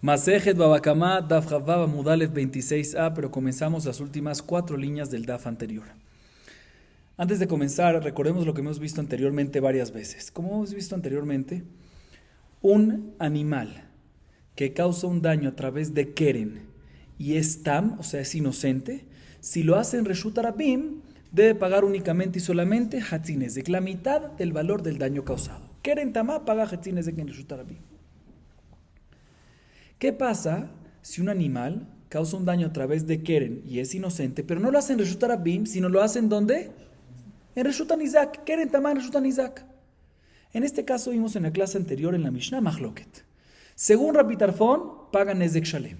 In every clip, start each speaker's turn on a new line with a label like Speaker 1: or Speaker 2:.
Speaker 1: Masejet Babakama, Daf Chavav Mudalev 26a, pero comenzamos las últimas 4 líneas del Daf anterior. Antes de comenzar, recordemos lo que hemos visto anteriormente varias veces. Como hemos visto anteriormente, un animal que causa un daño a través de Keren y es Tam, o sea, es inocente, si lo hace en Reshut Arabim, debe pagar únicamente y solamente Hatzinezek, la mitad del valor del daño causado. Keren Tamá paga Hatzinezek en Reshut Arabim. ¿Qué pasa si un animal causa un daño a través de Keren y es inocente, pero no lo hace en Reshut Arabim, sino lo hace en ¿dónde? En Reshut Anizak, Keren Tamá en Reshut Anizak. En este caso vimos en la clase anterior en la Mishnah Mahloket. Según Rabbi Tarfon, paga Nezek Shalem.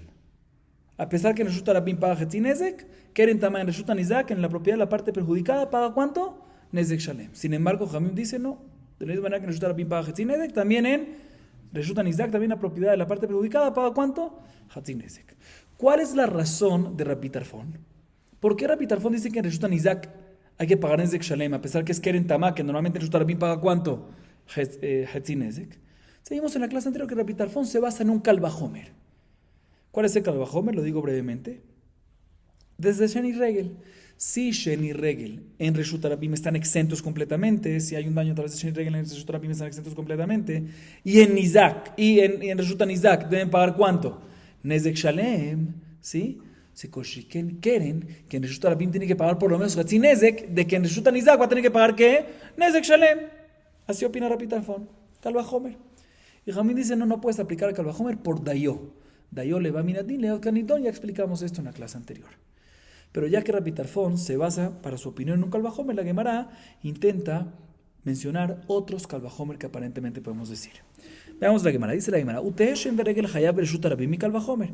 Speaker 1: A pesar que en Reshut Arabim paga Hetzinezek, Keren Tamá en Reshut Anizak, en la propiedad de la parte perjudicada, ¿paga cuánto? Nezek Shalem. Sin embargo, Jamim dice no. De la misma manera que en Reshut Arabim paga Hetzinezek, también en Reshut Anizak, también la propiedad de la parte perjudicada, ¿paga cuánto? Hatzinezek. ¿Cuál es la razón de Rabbi Tarfon? ¿Por qué Rabbi Tarfon dice que en Reshut Anizak hay que pagar Nezek Shalem, a pesar que es Keren Tamá, que normalmente en Reshut Arabim paga cuánto? Hatzinezek. Seguimos en la clase anterior que Rabbi Tarfon se basa en un Kal Vajomer. ¿Cuál es el Kal Vajomer? Lo digo brevemente. Desde Shen y Regel. Si Shen y Regel en Reshut Arabim están exentos completamente, si hay un daño a través de Shen y Regel en Reshut Arabim están exentos completamente, y en Nizak, y en Reshut Anizak deben pagar ¿cuánto? Nezek Shalem, ¿sí? Se koshiken Keren, que en Reshut Arabim tiene que pagar por lo menos Hatzinezek, de que en Reshut Anizak va a tener que pagar ¿qué? Nezek Shalem. Así opina Rabbi Tarfon. Kal Vajomer. Y Jamín dice, no puedes aplicar el Kal Vajomer por Dayo. Dayo le va a Minatin, le va a Kanitón, ya explicamos esto en la clase anterior. Pero ya que Rabbi Tarfon se basa para su opinión en un Kal Vajomer, la Gemara intenta mencionar otros Kal Vajomer que aparentemente podemos decir. Veamos la Gemara, dice la Gemara, Uteshen beregel hayab bereshut arabim mi Kal Vajomer.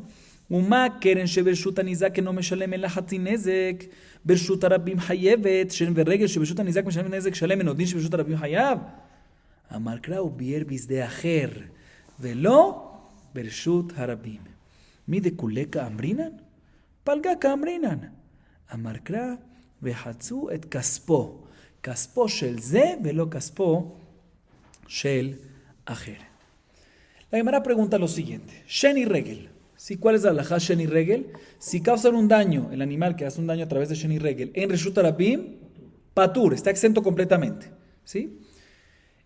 Speaker 1: Uma keren shebereshut anizak no meshalem la hatzinezek bereshut arabim hayevet shen beregel shebereshut anizak meshalem nezek shalem enodin shebereshut arabim hayab. Amar Kra ubier bisde acher velo bereshut harabim. Mi de kuleka amrinan? Palgaka amrinan. Amar Kra vehatzu et kaspo. Kaspo shel ze velo kaspo shel acher. La Gemara pregunta lo siguiente. Shen y Regel. ¿Sí? ¿Cuál es la halajá Shen y Regel? Si causan un daño, el animal que hace un daño a través de Shen y Regel, en Reshut Arabim, patur, está exento completamente. ¿Sí?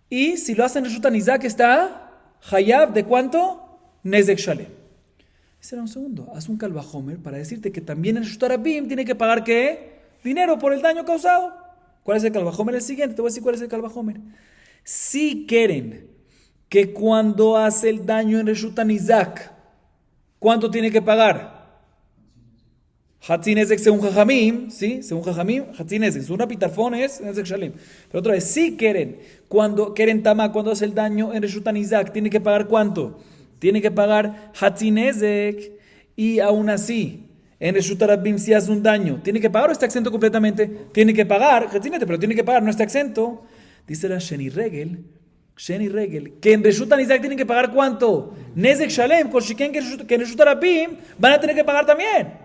Speaker 1: Y si lo hace en Reshut Anizak, está hayab, ¿de cuánto? Nezek Shalem. Espera un segundo, haz un Kal Vajomer para decirte que también en Reshut Arabim tiene que pagar ¿qué? Dinero por el daño causado. ¿Cuál es el Kal Vajomer? El siguiente, te voy a decir cuál es el Kal Vajomer. Si quieren que cuando hace el daño en Reshut Anizak, ¿cuánto tiene que pagar? Hatzinezek según Jajamim, ¿sí? Según Jajamim, Hatzinezek. Según Rabbi Tarfon es Nezek Shalem. Pero otra vez, si quieren, cuando quieren Tamá, cuando hace el daño en Reshut Anizak, tiene que pagar ¿cuánto? Tiene que pagar Hatzinezek. Y aún así, en Reshut Arabim si hace un daño, ¿tiene que pagar o está exento completamente? Tiene que pagar, Hatzinezek, pero tiene que pagar, no está exento. Dice la Shen y Regel, que en Reshut Anizak tienen que pagar ¿cuánto? Nezek Shalem, con Shiken que en Reshut Arabim van a tener que pagar también.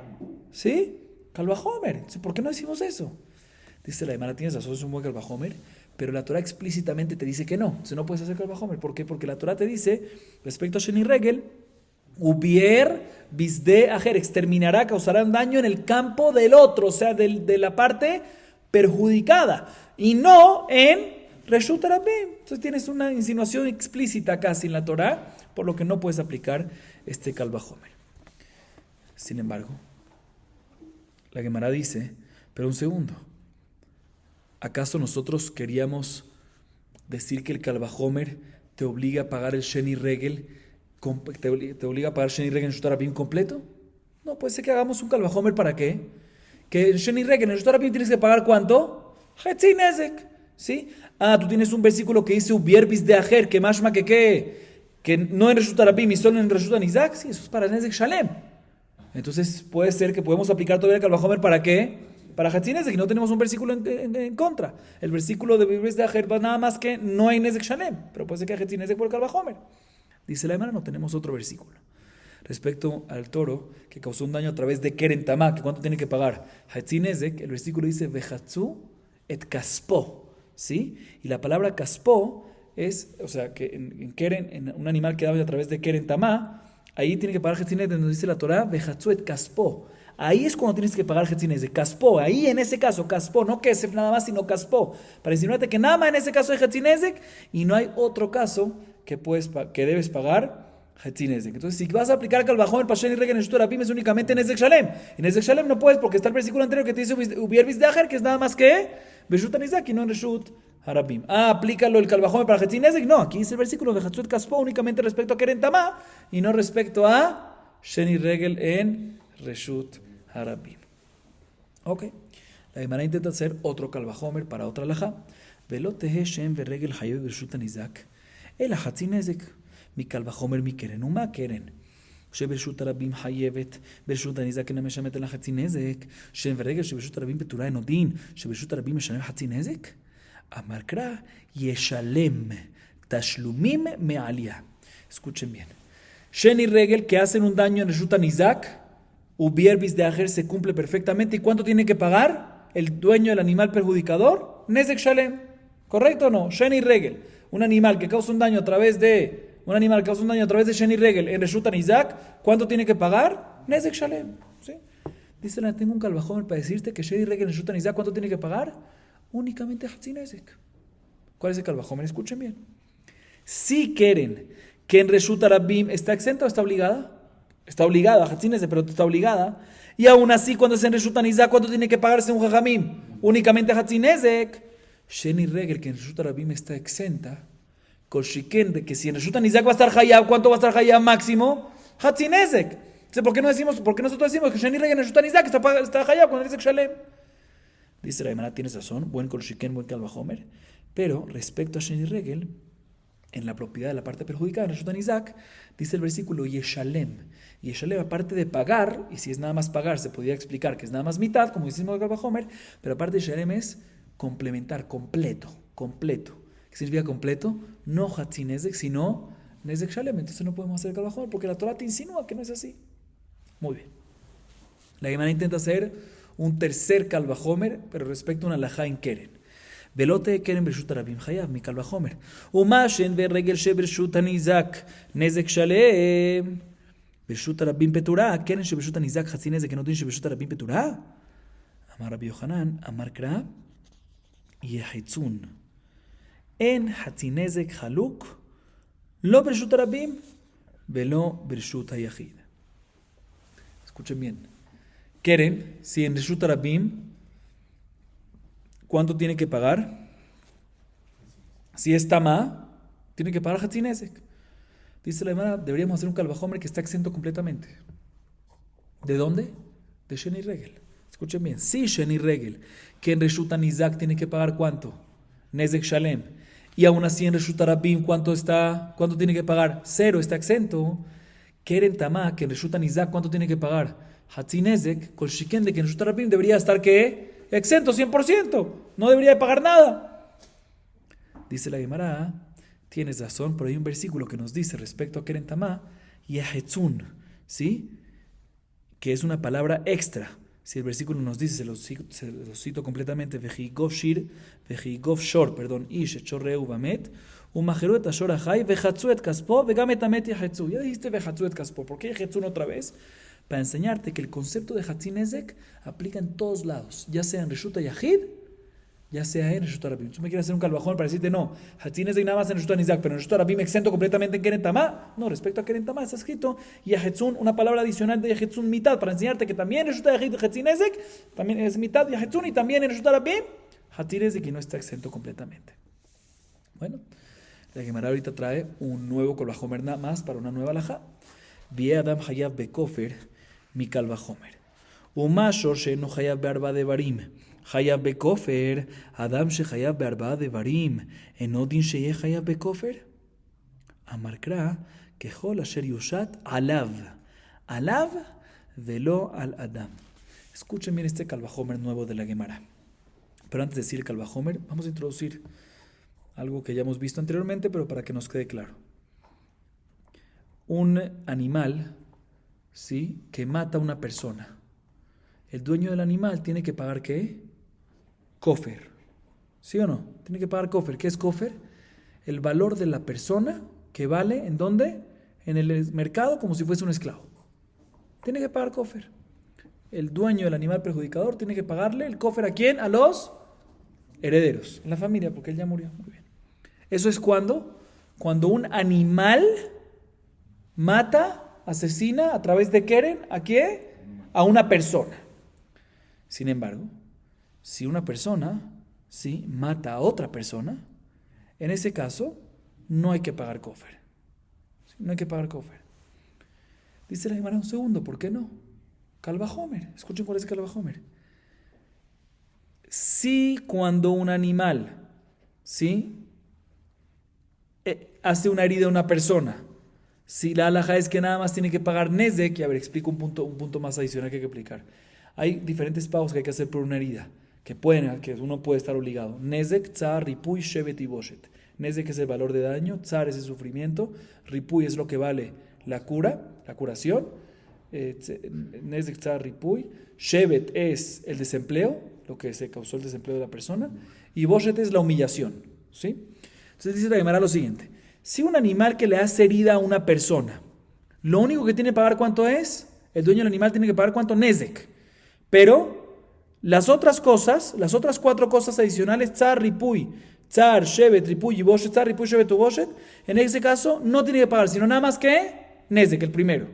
Speaker 1: ¿Sí? Kal Vajomer. ¿Por qué no decimos eso? Dice la Gemara, tienes razón, es un buen Kal Vajomer, pero la Torah explícitamente te dice que no. Si no puedes hacer Kal Vajomer. ¿Por qué? Porque la Torah te dice, respecto a Shen y Regel, Ubier bisde ajer, exterminará, causará un daño en el campo del otro, o sea, de la parte perjudicada, y no en Reshut Arabim. Entonces tienes una insinuación explícita casi en la Torah, por lo que no puedes aplicar este Kal Vajomer. Sin embargo, la Gemara dice, pero un segundo, ¿acaso nosotros queríamos decir que el Kal Vajomer te obliga a pagar el Shen y Regel, te obliga a pagar Shen y Regel en Reshut Arabim completo? No, puede ser que hagamos un Kal Vajomer ¿para qué? Que el Shen y Regel en Reshut Arabim tienes que pagar ¿cuánto? Hatzinezek, ¿sí? Tú tienes un versículo que dice Ubier bisde ajer, que mashma que no en Reshut Arabim y solo en Reshut Anizak, sí, eso es para Nezek Shalem. Entonces puede ser que podemos aplicar todavía el Kal Vajomer ¿para qué? Para Hatzinezek, y no tenemos un versículo en contra. El versículo de Biblis de Ajer va nada más que no hay Nezek Shalem, pero puede ser que hay Hatzinezek por el Kal Vajomer. Dice la Gemara, no tenemos otro versículo. Respecto al toro que causó un daño a través de Keren Tamá, que ¿cuánto tiene que pagar? Hatzinezek, el versículo dice Vehatzu et Kaspo, ¿sí? Y la palabra Kaspo es, o sea, que en Keren, en un animal que da a través de Keren Tamá, ahí tiene que pagar Hetzinezek, donde dice la Torah, Vejatzuet Kaspo. Ahí es cuando tienes que pagar Hetzinezek, Kaspo. Ahí en ese caso, Kaspo, no Kesef nada más, sino Kaspo. Para insinuarte que nada más en ese caso hay Hetzinezek y no hay otro caso que debes pagar Hetzinezek. Entonces, si vas a aplicar Kalvajomer para Sheni Regel en Reshut Rabim, es únicamente en Nezek Shalem. En Nezek Shalem no puedes porque está el versículo anterior que te dice Ubier Bizdacher, que es nada más que Reshut Anizak y no en Reshut Harabim. Aplícalo el Kalvajomer para Hetzinezek. No, aquí dice el versículo de Vejatzuet Kaspo únicamente respecto a Keren Tamá y no respecto a Sheni Regel en Reshut Harabim. Ok. La Gemara intenta hacer otro Kalvajomer para otra alajá. Velo tehe Shem veregel hayoy Reshut Anizak. El Hetzinezek. מקל וחומר מקרן ומה קרן? שברשות הרבים חייבת, ברשות הניזק אינה משלמת לה חצי נזק, שם ורגל שברשות הרבים פטורה אינו דין, שברשות הרבים משלם חצי נזק? אמר קרא, ישלם תשלומים מעלייה. Escuchen bien. Shen y regel que hacen un daño en Reshut Nizak, ubierbis de ajer se cumple perfectamente. ¿Y cuánto tiene que pagar el dueño del animal perjudicador? Nezek Shalem. ¿Correcto o no? Shen y regel. Un animal que causa un daño a través de Sheni Regel en Reshut Nizak, ¿cuánto tiene que pagar? Nezek Shalem. ¿Sí? Dice la tengo un Kalvajomer para decirte que Sheni Regel en Reshut Nizak, ¿cuánto tiene que pagar? Únicamente Hatzi Nezek. ¿Cuál es el Kalvajomer? Escuchen bien. Si quieren que en Reshut Rabim está exenta o está obligada, está obligada, Hatzi Nezek, pero está obligada, y aún así cuando es en Reshut Nizak, ¿cuánto tiene que pagarse un Jajamim? Únicamente Hatzi Nezek. Sheni Regel que en Reshut Rabim está exenta, Kolshiken, de que si en Reshut Nizak va a estar Hayab, ¿cuánto va a estar Hayab máximo? Hatzi Nezek. ¿Por qué nosotros decimos que Sheni Regel en Reshut Nizak está Hayab con el Nezek Shalem? Dice la Gemara, tienes razón, buen Kolshiken, buen Kalvajomer, pero respecto a Sheni Regel, en la propiedad de la parte perjudicada en Reshut Nizak, dice el versículo Yeshalem. Yeshalem, aparte de pagar, y si es nada más pagar, se podría explicar que es nada más mitad, como decimos de Kalvajomer, pero aparte de Yeshalem es complementar, completo. ¿Qué significa completo? No Hatzi Nezek, sino Nezek Shalem. Entonces no podemos hacer Kalvajomer porque la Torah te insinúa que no es así. Muy bien. La Gemara intenta hacer un tercer Kalvajomer, pero respecto a una alajá en Keren. Velote Keren Bershut Rabim Hayav, mi Kalvajomer. Umashen verregel she Bershut Nizak, Nezek Shalem. Bershut Rabim Petura, Keren she Bershut Nizak, Hatzi Nezek, no tiene she Bershut Rabim Petura. Amar Rabbi Yohanan, Amar Kra, Yehitzun. En Hatzinezek Haluk, lo Bershut Rabim, velo Bershut Hayachid. Escuchen bien. Keren, si en Bershut Rabim, ¿cuánto tiene que pagar? Si es Tamá, tiene que pagar Hatzinezek. Dice la Gemara, deberíamos hacer un Kalvajomer que está exento completamente. ¿De dónde? De Sheni Regel. Escuchen bien. Si Sheni Regel, que en Reshut Nizak tiene que pagar ¿cuánto? Nezek Shalem. Y aún así en Reshut Rabim, ¿cuánto tiene que pagar? Cero, está exento. Keren Tamá, que en Reshut Nizak, ¿cuánto tiene que pagar? Hatzi Nezek, Kol Shiken, de que en Reshut Rabim debería estar ¿qué? Exento, 100%. No debería de pagar nada. Dice la Gemara, tienes razón, pero hay un versículo que nos dice respecto a Keren Tamá, Yehetzun, ¿sí? Que es una palabra extra. Si el versículo nos dice, se lo cito completamente, Vejigov Shor, Ish Echorreu Bamet, Umajeru et Ashor Achai, Vejatzu et Kaspo, Vegamet Amet Yehetzu. Ya dijiste Vejatzu et Kaspo. ¿Por qué Yehetzun otra vez? Para enseñarte que el concepto de Hatzi Nezek aplica en todos lados, ya sea en Reshut Yahid, ya sea en Reshut Rabim. Tú me quieres hacer un Kalvajón para decirte, no, Hatzi Nezek nada más en Reshut Nizak, pero en Reshut Rabim exento completamente en Keren Tamá. No, respecto a Keren Tamá está escrito Yehetzun, una palabra adicional de Yehetzun mitad, para enseñarte que también en Reshut Yahid Hatzi Nezek también es mitad Yehetzun y también en Reshut Rabim Hatzi Nezek y no está exento completamente. Bueno, la Gemara ahorita trae un nuevo Kalvajomer nada más para una nueva alajá. Vie Adam Hayav Bekofer mi Kalvajomer. Umashor she'eno Hayav be'arba devarim. Hayav bekofer, Adam shehayav be'arba devarim. Eno din sheyeh Hayav bekofer. Amar Kra, kechol asher yushat alav. Alav velo al Adam. Escuchen bien este Kalvajomer nuevo de la Gemara. Pero antes de decir el Kalvajomer, vamos a introducir algo que ya hemos visto anteriormente, pero para que nos quede claro. Un animal, ¿sí?, que mata a una persona. El dueño del animal tiene que pagar ¿qué? Kofer. ¿Sí o no? Tiene que pagar kofer. ¿Qué es kofer? El valor de la persona que vale, ¿en dónde? en el mercado como si fuese un esclavo. Tiene que pagar kofer. El dueño del animal perjudicador tiene que pagarle el kofer ¿a quién? A los herederos, en la familia, porque él ya murió. Muy bien. Eso es cuando un animal mata, asesina a través de Keren, ¿a qué? A una persona. Sin embargo, si una persona mata a otra persona, en ese caso no hay que pagar kofer. No hay que pagar kofer. Dice la Gemara un segundo, ¿por qué no? Calvajomer. Escuchen cuál es Calvajomer. Si cuando un animal, hace una herida a una persona, si la halajá es que nada más tiene que pagar nezek, y a ver, explico un punto más adicional que hay que explicar. Hay diferentes pagos que hay que hacer por una herida, que uno puede estar obligado. Nezek, tzar, ripuy, shevet y boshet. Nezek es el valor de daño, tzar es el sufrimiento, ripuy es lo que vale la curación, nezek, tzar, ripuy, shevet es el desempleo, lo que se causó el desempleo de la persona, y boshet es la humillación, ¿sí? Entonces dice la Gemara lo siguiente: si un animal que le hace herida a una persona, lo único que tiene que pagar, ¿cuánto es? El dueño del animal tiene que pagar, ¿cuánto? Nezek. Pero las otras 4 cosas adicionales, tzar, ripuy, tzar, shevet, ripuy y boshet, tzar, ripuy, shevet, boshet, en ese caso no tiene que pagar, sino nada más que nezek, el primero.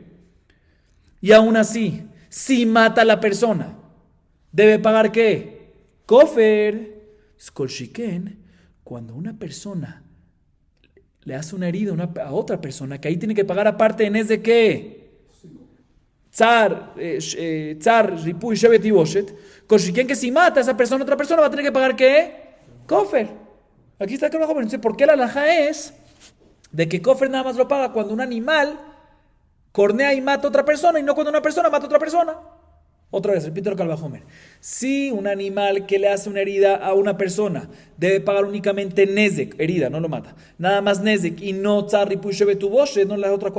Speaker 1: Y aún así, si mata a la persona, ¿debe pagar qué? Kofer. Skolshiken, cuando una persona le hace una herida a otra persona, que ahí tiene que pagar aparte en es de qué? Tzar, ripuy, shevet y boshet. Skolshiken, que si mata a esa persona, otra persona va a tener que pagar qué? Kofer. Aquí está el joven. Entonces, ¿por qué la halajá es de que kofer nada más lo paga cuando un animal cornea y mata a otra persona y no cuando una persona mata a otra persona? Otra vez, repito el Calvajomer. Si un animal que le hace una herida a una persona debe pagar únicamente nezek, herida, no lo mata, nada más nezek y no tzar, ripuy, shevet u boshet, no las otras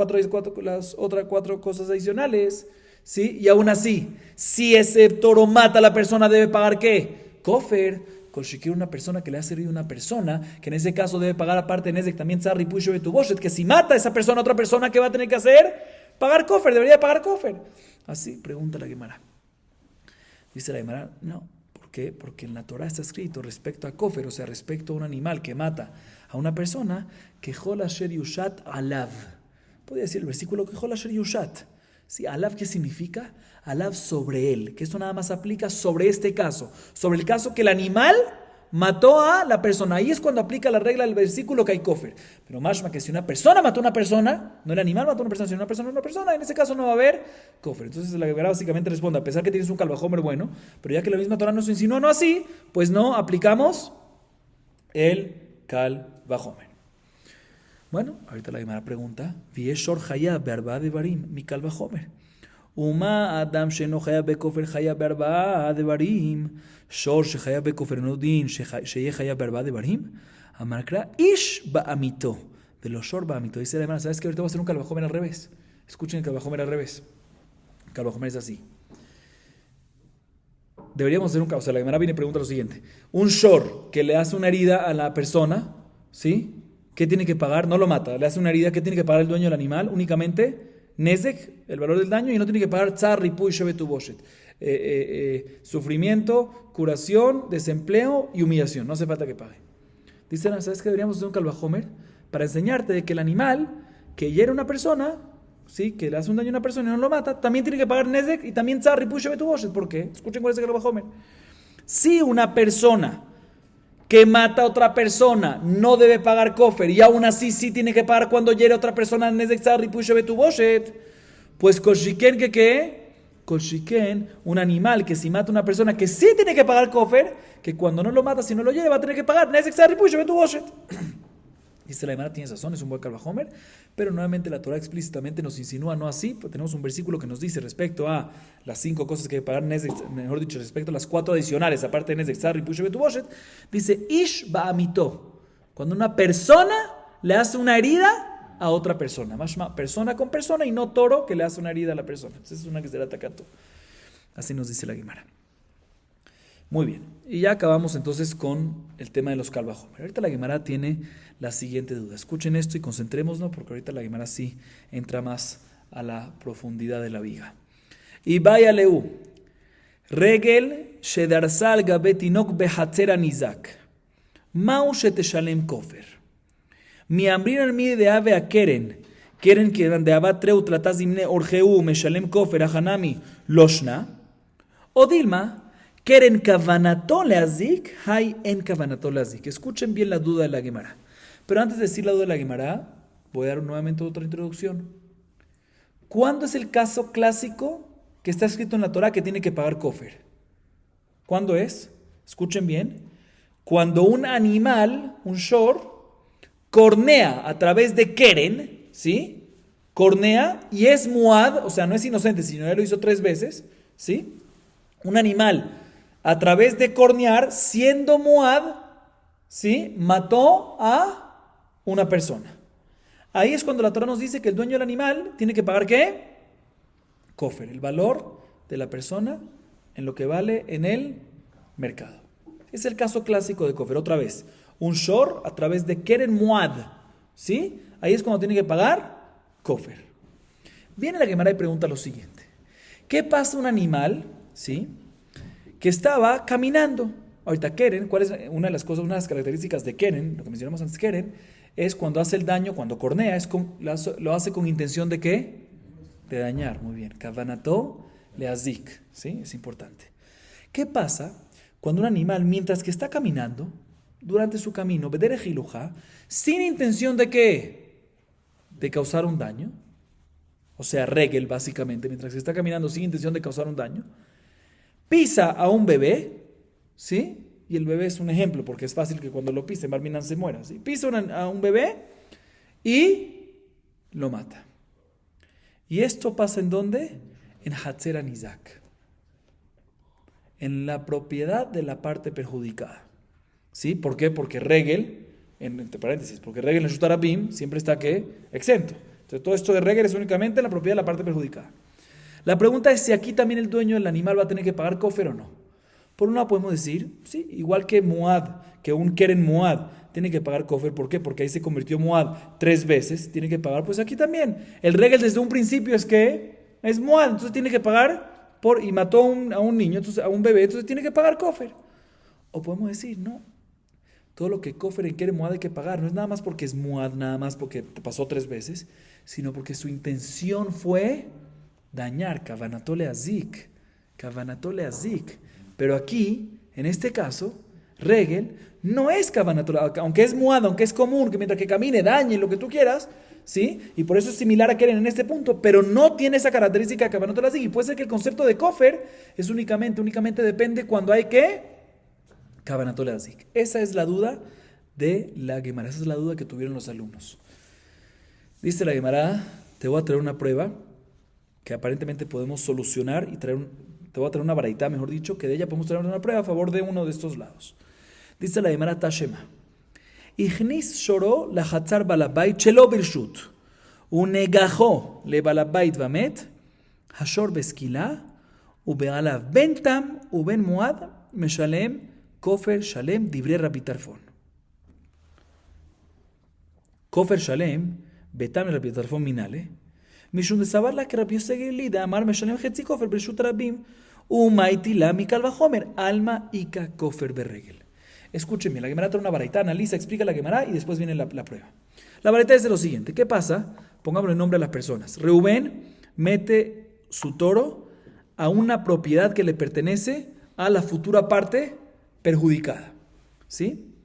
Speaker 1: cuatro cosas adicionales, ¿sí? Y aún así, si ese toro mata a la persona, debe pagar ¿qué? Kofer. Kolshiker, una persona que le hace herida a una persona, que en ese caso debe pagar aparte nezek también tzar, ripuy, shevet u boshet, que si mata a esa persona, otra persona, ¿qué va a tener que hacer? Pagar kofer, debería pagar kofer. Así pregunta la Gemara. Dice la Gemara, no. ¿Por qué? Porque en la Torah está escrito respecto a kofer, o sea, respecto a un animal que mata a una persona, que Jol Asher Yushat Alav. Podría decir el versículo que Jol Asher Yushat. ¿Sí? Alav, ¿qué significa? Alav, sobre él. Que esto nada más aplica sobre este caso. Sobre el caso que el animal mató a la persona. Ahí es cuando aplica la regla del versículo que hay kofer. Pero mashma que si una persona mató a una persona, no el animal mató a una persona, sino una persona a una persona, en ese caso no va a haber kofer. Entonces la Gemara básicamente responde, a pesar que tienes un calvajomer bueno, pero ya que la misma Torah nos insinúa no así, pues no aplicamos el calvajomer. Bueno, ahorita la Gemara pregunta, Vieshor Hayab Berba de Barim, mi calvajomer. Uma Adam sheno Hayab Bekofer Hayab Berba de Barim. Shor shechayab bekofer no din sheye hayab berba de barim. Amarkra ish ba'amito. De los shor ba'amito. Dice la hermana, ¿sabes qué? Ahorita voy a hacer un calvajomer al revés. Escuchen el calvajomer al revés. El calvajomer es así. Deberíamos hacer o sea, la hermana viene y pregunta lo siguiente. Un shor que le hace una herida a la persona, ¿sí? ¿Qué tiene que pagar? No lo mata. Le hace una herida, ¿qué tiene que pagar el dueño del animal? Únicamente nezek, el valor del daño, y no tiene que pagar tzar, ripuy, shevet u boshet. Sufrimiento, curación, desempleo y humillación. No hace falta que pague. Dicen, ¿sabes qué? Deberíamos hacer un calvajomer para enseñarte de que el animal que hiere a una persona, ¿sí? Que le hace un daño a una persona y no lo mata, también tiene que pagar nezek y también tzar, ripuy, shevet u boshet. ¿Por qué? Escuchen cuál es el calvajomer. Si una persona que mata a otra persona no debe pagar kofer y aún así sí tiene que pagar cuando hiere a otra persona nezek, tzar, ripuy, shevet u boshet, pues kolshiken que ¿qué? Kolshiken, un animal que si mata a una persona que sí tiene que pagar kofer, que cuando no lo mata, si no lo lleva, va a tener que pagar nezek, tzar, ripuy, shevet u boshet. Dice la Gemara, tiene razón, es un buen calvajomer, pero nuevamente la Torah explícitamente nos insinúa no así, pues tenemos un versículo que nos dice respecto a las 5 cosas que hay que pagar nezek, mejor dicho, respecto a las 4 adicionales, aparte de nezek, tzar, ripuy, shevet u boshet, dice ish ba'amito, cuando una persona le hace una herida a otra persona, más persona con persona y no toro que le hace una herida a la persona. Entonces es una que será tacato. Así nos dice la Gemara. Muy bien. Y ya acabamos entonces con el tema de los Kalvajomer. Ahorita la Gemara tiene la siguiente duda. Escuchen esto y concentrémonos porque ahorita la Gemara sí entra más a la profundidad de la viga. Y vaya leu. Regel shedarsal gabetinok behatzer anizak. Mau sheteshalem kofer. Mi ambrin al mi de ave a keren. Keren que de abatreu tratas imne orgeu meshalem kofer ahanami loshna. O Dilma. Keren kavanato leazik, hay en kavanato leazik. Escuchen bien la duda de la Gemara. Pero antes de decir la duda de la Gemara, voy a dar nuevamente otra introducción. ¿Cuándo es el caso clásico que está escrito en la Torah que tiene que pagar kofer? ¿Cuándo es? Escuchen bien. Cuando un animal, un shor, cornea a través de keren, ¿sí? Cornea y es muad, o sea, no es inocente, sino ya lo hizo 3 veces, ¿sí? Un animal a través de cornear, siendo muad, ¿sí? Mató a una persona. Ahí es cuando la Torah nos dice que el dueño del animal tiene que pagar ¿qué? Kofer, el valor de la persona en lo que vale en el mercado. Es el caso clásico de kofer. Otra vez, un shor a través de keren muad, ¿sí? Ahí es cuando tiene que pagar kofer. Viene la Gemara y pregunta lo siguiente. ¿Qué pasa un animal, ¿sí? Que estaba caminando? Ahorita keren, ¿cuál es una de las características de keren? Lo que mencionamos antes, keren, es cuando hace el daño, cuando cornea, lo hace con intención de ¿qué? De dañar, muy bien. Kavanato leazik, ¿sí? Es importante. ¿Qué pasa cuando un animal, mientras que está caminando, durante su camino, bederejiluja, sin intención de ¿qué? De causar un daño, o sea, regel básicamente, mientras que está caminando sin intención de causar un daño, pisa a un bebé, ¿sí? Y el bebé es un ejemplo, porque es fácil que cuando lo pise, Barminan se muera, ¿sí? Pisa a un bebé y lo mata. ¿Y esto pasa en dónde? En Hatzer Anizak. En la propiedad de la parte perjudicada. ¿Sí? ¿Por qué? Porque regel, entre paréntesis, porque regel en Shutarabim siempre está ¿qué? Exento. Entonces todo esto de regel es únicamente en la propiedad de la parte perjudicada. La pregunta es si aquí también el dueño del animal va a tener que pagar kofer o no. Por un lado podemos decir, sí, igual que Muad, que un Keren Muad tiene que pagar kofer. ¿Por qué? Porque ahí se convirtió Muad 3 veces, tiene que pagar. Pues aquí también. El regel desde un principio es que es Muad, entonces tiene que pagar y mató a un niño, entonces, a un bebé, entonces tiene que pagar kofer. O podemos decir, no, todo lo que kofer en Keren Muad hay que pagar. No es nada más porque es Muad, nada más porque te pasó 3 veces, sino porque su intención fue dañar, kavanatole azik. Pero aquí, en este caso, regel no es kavanatole, aunque es muad, aunque es común, que mientras que camine dañe lo que tú quieras, ¿sí? Y por eso es similar a Keren en este punto, pero no tiene esa característica de kavanatole azik. Y puede ser que el concepto de kofer es únicamente depende cuando hay que kavanatole azik. Esa es la duda de la Gemara, esa es la duda que tuvieron los alumnos. Dice la Gemara, te voy a traer una prueba que aparentemente podemos solucionar y te voy a traer una baraita, mejor dicho, que de ella podemos traer una prueba a favor de uno de estos lados. Dice la Gemara Tashema, Ichnis shoro la hatzar balabait chelo birshut, unegajo le balabait vamet, hashor beskila, ubealav bentam, uben muad, meshalem, kofer shalem, dibre Rabbi Tarfon. Kofer shalem, betam Rabbi Tarfon minale, משום דסבר לה כרבי יוסי גלידה, אמר משלם חצי כופר ברשות רבים, ומאיתי לה מקל וחומר, alma איכה כופר ברגל. Escuchen bien, la Gemara trae una baraita, analiza, explica la Gemara y después viene la prueba. La baraita es de lo siguiente, ¿qué pasa? Pongámosle nombre a las personas. Reubén mete su toro a una propiedad que le pertenece a la futura parte perjudicada, ¿sí?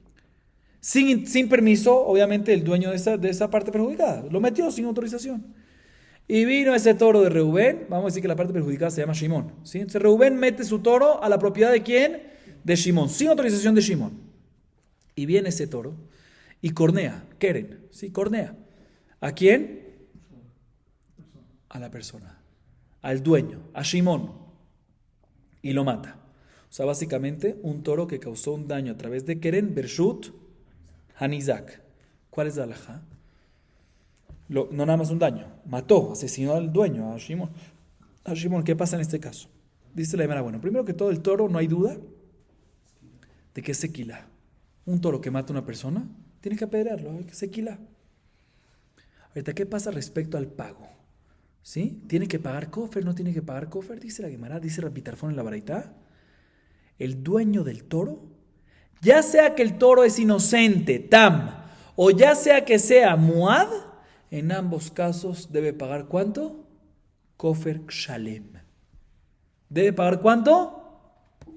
Speaker 1: Sin permiso, obviamente, el dueño de esa parte perjudicada. Lo metió sin autorización. Y vino ese toro de Reubén, vamos a decir que la parte perjudicada se llama Shimón, ¿sí? Entonces Reubén mete su toro a la propiedad de ¿quién? De Shimón, sin autorización de Shimón. Y viene ese toro y cornea, Keren, ¿sí? Cornea. ¿A quién? A la persona, al dueño, a Shimón. Y lo mata. O sea, básicamente un toro que causó un daño a través de Keren, Bershut, Hanizak. ¿Cuál es la halajá? No nada más un daño, mató, asesinó al dueño, a Shimón. ¿Qué pasa en este caso? Dice la Gemara, bueno, primero que todo el toro, no hay duda ¿De qué es sequila? Un toro que mata a una persona, tiene que apedrearlo, hay que sequila. Ahorita, ¿qué pasa respecto al pago? ¿Sí? ¿Tiene que pagar kofer? ¿No tiene que pagar kofer? Dice la Gemara, dice Rabbi Tarfón en la Baraitá. El dueño del toro, ya sea que el toro es inocente, tam, o ya sea que sea muad, en ambos casos debe pagar ¿cuánto? Kofer shalem. ¿Debe pagar cuánto?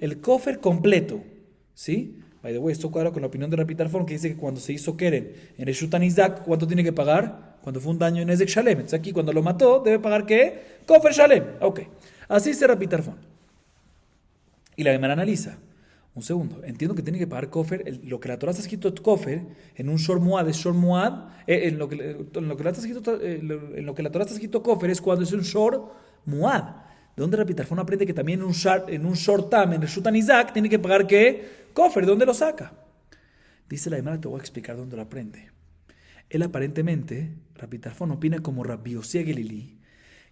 Speaker 1: El kofer completo. ¿Sí? By the way, esto cuadra con la opinión de Rabbi Tarfón, que dice que cuando se hizo Keren en Reshut HaNizak, ¿cuánto tiene que pagar? Cuando fue un daño en Nezek Shalem. Entonces aquí cuando lo mató, debe pagar ¿qué? Kofer Shalem. Ok. Así dice Rabbi Tarfón. Y la Gemara analiza. Un segundo. Entiendo que tiene que pagar kofer. Lo que la Torah está escrito kofer, en un shor muad es shor muad. En lo que la Torah está escrito kofer es cuando es un shor muad. ¿De dónde Rabbi Tarfón aprende que también en un shor tam, en Reshut HaNizak, tiene que pagar qué? Kofer? ¿De dónde lo saca? Dice la Gemara, te voy a explicar dónde lo aprende. Él aparentemente, Rabbi Tarfón opina como Rabbi Yossi Gelili,